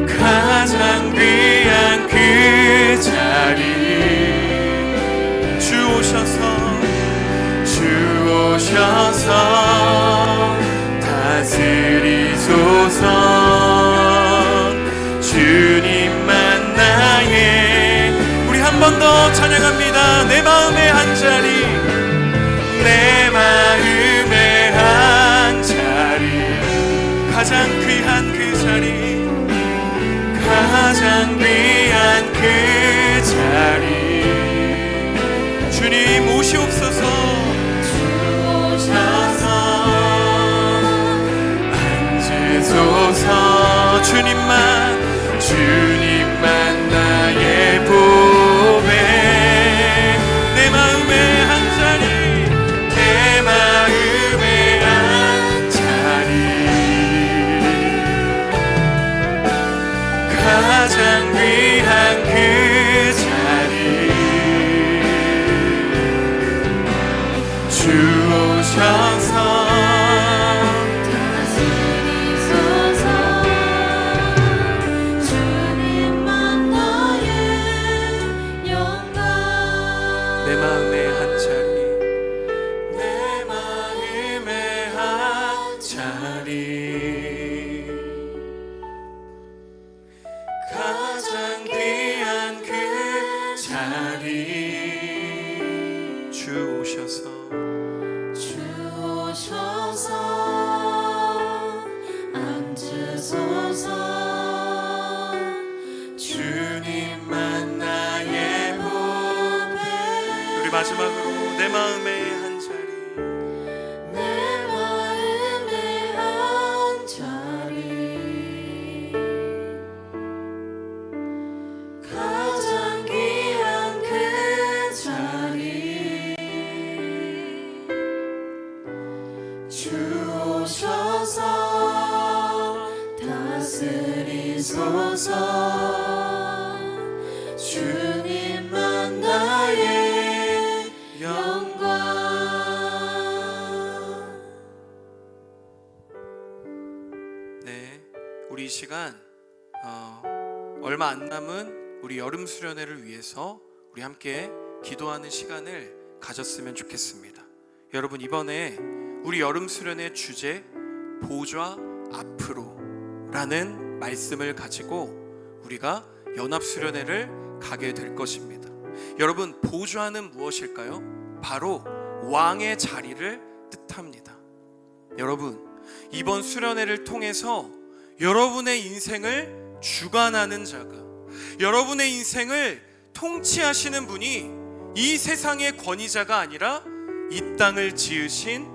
가장 귀한 그 자리. 주 오셔서 다스리소서. 주님만 나의. 우리 한 번 더 찬양합니다. 내 마음의 한 자리, 내 마음의 한 자리, 가장 귀한 그 자리, 가장 귀한 그 자리. 주님 오시옵소서. 앉으소서. 주님만 자리, 가장 귀한 그 자리, 주 오셔서 앉으소서. 주님만 나의 보배. 우리 마지막으로 내 마음의 한 자리, 내 마음의 한 자리, 가장 귀한 그 자리, 주 오셔서 다스리소서. 주님만 나의 영광. 네, 우리 이 시간 얼마 안 남은 우리 여름 수련회를 위해서 우리 함께 기도하는 시간을 가졌으면 좋겠습니다. 여러분, 이번에 우리 여름 수련회 주제 보좌 앞으로 라는 말씀을 가지고 우리가 연합 수련회를 가게 될 것입니다. 여러분, 보좌는 무엇일까요? 바로 왕의 자리를 뜻합니다. 여러분, 이번 수련회를 통해서 여러분의 인생을 주관하는 자가, 여러분의 인생을 통치하시는 분이 이 세상의 권위자가 아니라 이 땅을 지으신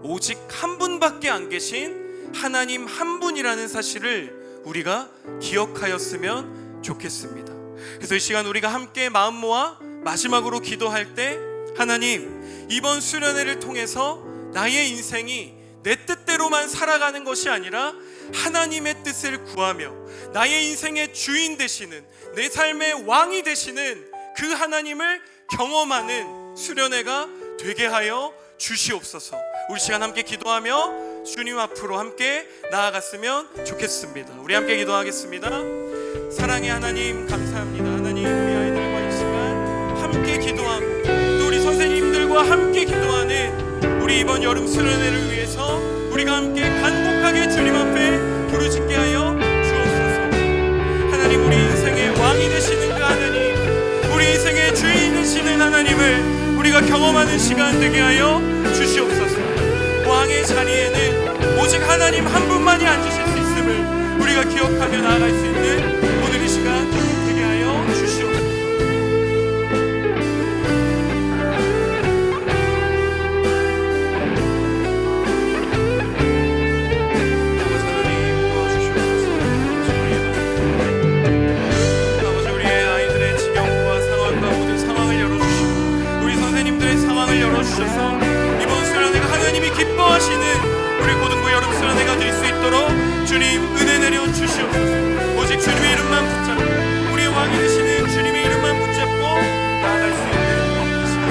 오직 한 분밖에 안 계신 하나님 한 분이라는 사실을 우리가 기억하였으면 좋겠습니다. 그래서 이 시간 우리가 함께 마음 모아 마지막으로 기도할 때, 하나님, 이번 수련회를 통해서 나의 인생이 내 뜻대로만 살아가는 것이 아니라 하나님의 뜻을 구하며 나의 인생의 주인 되시는, 내 삶의 왕이 되시는 그 하나님을 경험하는 수련회가 되게 하여 주시옵소서. 우리 시간 함께 기도하며 주님 앞으로 함께 나아갔으면 좋겠습니다. 우리 함께 기도하겠습니다. 사랑의 하나님, 감사합니다. 하나님, 우리 아이들과 이 시간 함께 기도하고 또 우리 선생님들과 함께 기도하는 우리 이번 여름 수련회를 위해서 우리가 함께 간곡하게 주님 앞에 부르짖게 하여 주옵소서. 하나님, 우리 인생의 왕이 되시는 그 하나님, 우리 인생의 주인 되시는 하나님을 우리가 경험하는 시간 되게 하여 주시옵소서. 왕의 자리에는 오직 하나님 한 분만이 앉으실 수 있음을 우리가 기억하며 나아갈 수 있는 오늘 이 시간 되게 하여 주시옵소서. 아버지, 우리의 아이들의 지경과 상황과 모든 상황을 열어주시고 우리 선생님들의 상황을 열어주셔서 이번 수련회가 하나님이 기뻐하시는 우리 고등부 여름 수련회가 될 수 있도록 주님 은혜 내려 주시옵소서. 오직 주님의 이름만 붙잡고 우리의 왕이 되시는 주님의 이름만 붙잡고 나아갈 수 있는 이 시간.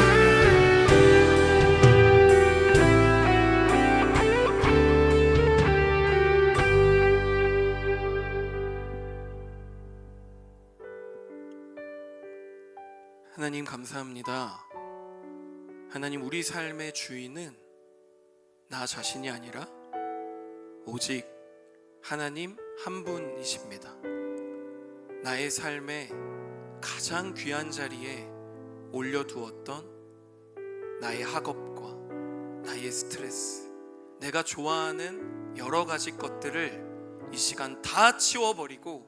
하나님, 감사합니다. 하나님, 우리 삶의 주인은 나 자신이 아니라 오직 하나님 한 분이십니다. 나의 삶의 가장 귀한 자리에 올려두었던 나의 학업과 나의 스트레스, 내가 좋아하는 여러 가지 것들을 이 시간 다 치워버리고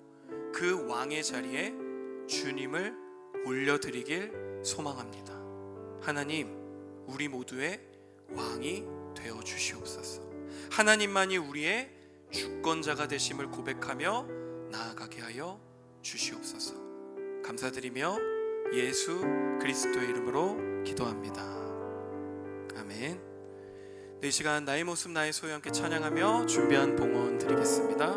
그 왕의 자리에 주님을 올려드리길 소망합니다. 하나님, 우리 모두의 왕이 되어 주시옵소서. 하나님만이 우리의 주권자가 되심을 고백하며 나아가게 하여 주시옵소서. 감사드리며 예수 그리스도의 이름으로 기도합니다. 아멘. 네, 이 시간 나의 모습 나의 소유 함께 찬양하며 준비한 봉헌 드리겠습니다.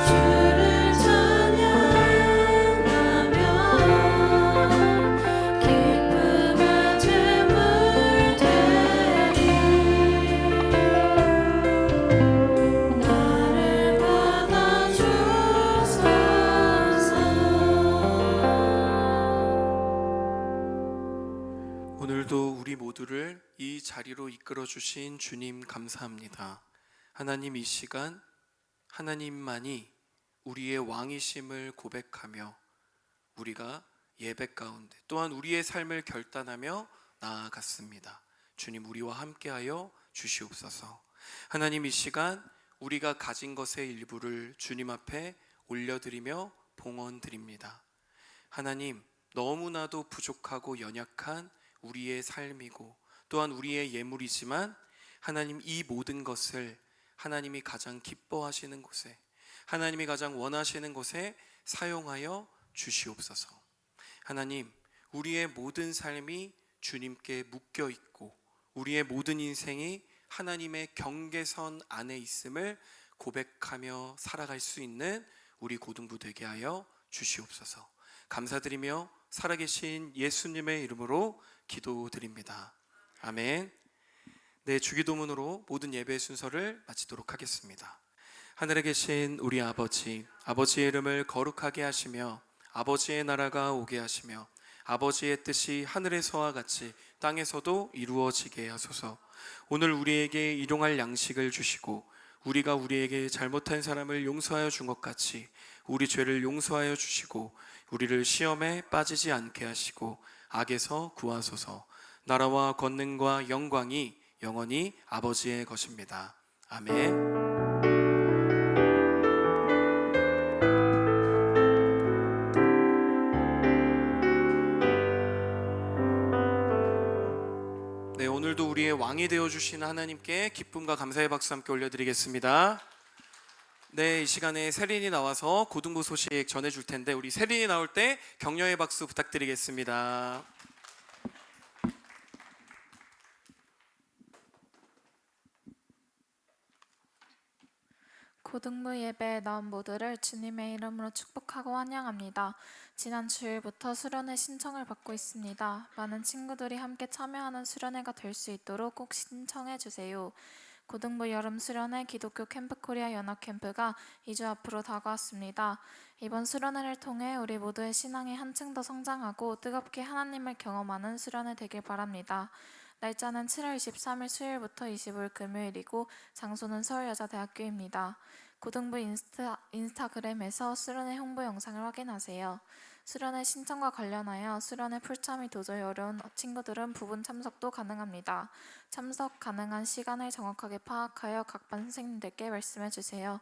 주를 찬양하며 모두를 이 자리로 이끌어 주신 주님 감사합니다. 하나님, 이 시간 하나님만이 우리의 왕이심을 고백하며 우리가 예배 가운데 또한 우리의 삶을 결단하며 나아갔습니다. 주님, 우리와 함께하여 주시옵소서. 하나님, 이 시간 우리가 가진 것의 일부를 주님 앞에 올려드리며 봉헌드립니다. 하나님, 너무나도 부족하고 연약한 우리의 삶이고 또한 우리의 예물이지만 하나님, 이 모든 것을 하나님이 가장 기뻐하시는 곳에, 하나님이 가장 원하시는 곳에 사용하여 주시옵소서. 하나님, 우리의 모든 삶이 주님께 묶여 있고 우리의 모든 인생이 하나님의 경계선 안에 있음을 고백하며 살아갈 수 있는 우리 고등부 되게 하여 주시옵소서. 감사드리며 살아계신 예수님의 이름으로 기도드립니다. 아멘. 네, 주기도문으로 모든 예배 순서를 마치도록 하겠습니다. 하늘에 계신 우리 아버지, 아버지의 이름을 거룩하게 하시며 아버지의 나라가 오게 하시며 아버지의 뜻이 하늘에서와 같이 땅에서도 이루어지게 하소서. 오늘 우리에게 일용할 양식을 주시고 우리가 우리에게 잘못한 사람을 용서하여 준 것 같이 우리 죄를 용서하여 주시고 우리를 시험에 빠지지 않게 하시고 악에서 구하소서. 나라와 권능과 영광이 영원히 아버지의 것입니다. 아멘. 네, 오늘도 우리의 왕이 되어주신 하나님께 기쁨과 감사의 박수 함께 올려드리겠습니다. 네, 이 시간에 세린이 나와서 고등부 소식 전해줄 텐데 우리 세린이 나올 때 격려의 박수 부탁드리겠습니다. 고등부 예배에 나온 모두를 주님의 이름으로 축복하고 환영합니다. 지난 주일부터 수련회 신청을 받고 있습니다. 많은 친구들이 함께 참여하는 수련회가 될 수 있도록 꼭 신청해 주세요. 고등부 여름 수련회 기독교 캠프 코리아 연합 캠프가 2주 앞으로 다가왔습니다. 이번 수련회를 통해 우리 모두의 신앙이 한층 더 성장하고 뜨겁게 하나님을 경험하는 수련회 되길 바랍니다. 날짜는 7월 23일 수요일부터 25일 금요일이고 장소는 서울여자대학교입니다. 고등부 인스타그램에서 수련회 홍보 영상을 확인하세요. 수련회 신청과 관련하여 수련회 풀참이 도저히 어려운 친구들은 부분 참석도 가능합니다. 참석 가능한 시간을 정확하게 파악하여 각 반 선생님들께 말씀해 주세요.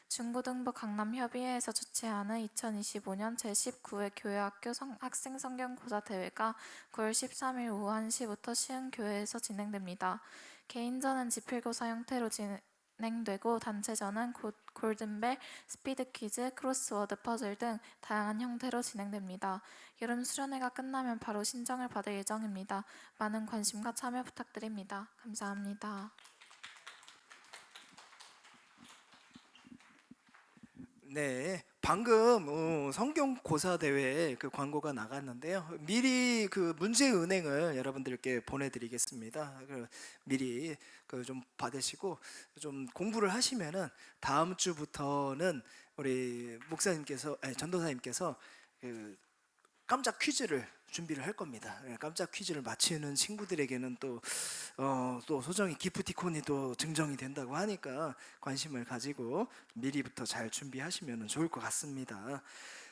중고등부 강남협의회에서 주최하는 2025년 제19회 교회학교 학생 성경고사 대회가 9월 13일 오후 1시부터 시흥교회에서 진행됩니다. 개인전은 지필고사 형태로 진행되고 단체전은 골든벨, 스피드퀴즈, 크로스워드 퍼즐 등 다양한 형태로 진행됩니다. 여름 수련회가 끝나면 바로 신청을 받을 예정입니다. 많은 관심과 참여 부탁드립니다. 감사합니다. 네, 방금 성경고사 대회 그 광고가 나갔는데요. 미리 그 문제 은행을 여러분들께 보내드리겠습니다. 미리 좀 받으시고 좀 공부를 하시면은 다음 주부터는 우리 목사님께서, 아니, 전도사님께서 그 깜짝 퀴즈를 준비를 할 겁니다. 깜짝 퀴즈를 맞히는 친구들에게는 또 소정의 기프티콘이 또 증정이 된다고 하니까 관심을 가지고 미리부터 잘 준비하시면 좋을 것 같습니다.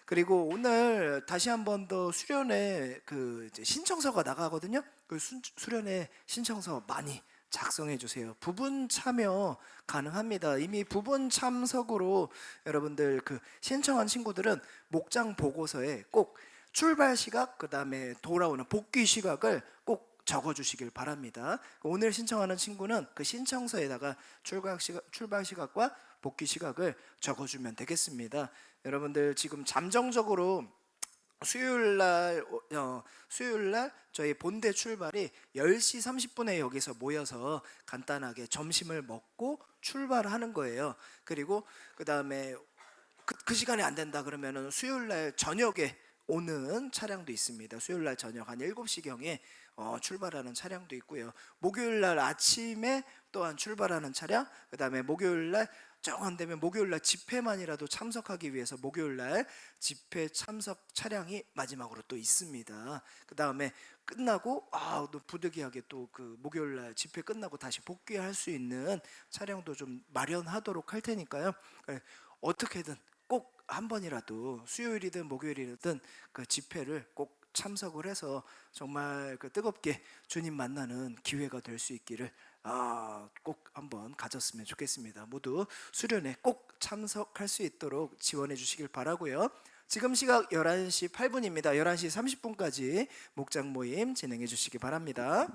그리고 오늘 다시 한 번 더 수련회 이제 신청서가 나가거든요. 그 수련회 신청서 많이 작성해 주세요. 부분 참여 가능합니다. 이미 부분 참석으로 여러분들 신청한 친구들은 목장 보고서에 꼭 출발 시각, 그 다음에 돌아오는 복귀 시각을 꼭 적어주시길 바랍니다. 오늘 신청하는 친구는 그 신청서에다가 출발 시각과 복귀 시각을 적어주면 되겠습니다. 여러분들 지금 잠정적으로 수요일날 저희 본대 출발이 10시 30분에 여기서 모여서 간단하게 점심을 먹고 출발하는 거예요. 그리고 그 다음에 그 시간이 안 된다 그러면은 수요일날 저녁에 오는 차량도 있습니다. 수요일날 저녁 한 7시경에 출발하는 차량도 있고요. 목요일날 아침에 또한 출발하는 차량, 그 다음에 목요일날 정 안 되면 목요일 날 집회만이라도 참석하기 위해서 목요일 날 집회 참석 차량이 마지막으로 또 있습니다. 그 다음에 끝나고 또 부득이하게 또 그 목요일 날 집회 끝나고 다시 복귀할 수 있는 차량도 좀 마련하도록 할 테니까요. 어떻게든 꼭 한 번이라도 수요일이든 목요일이든 그 집회를 꼭 참석을 해서 정말 그 뜨겁게 주님 만나는 기회가 될 수 있기를 꼭 한번 가졌으면 좋겠습니다. 모두 수련회 꼭 참석할 수 있도록 지원해 주시길 바라고요. 지금 시각 11시 8분입니다. 11시 30분까지 목장 모임 진행해 주시기 바랍니다.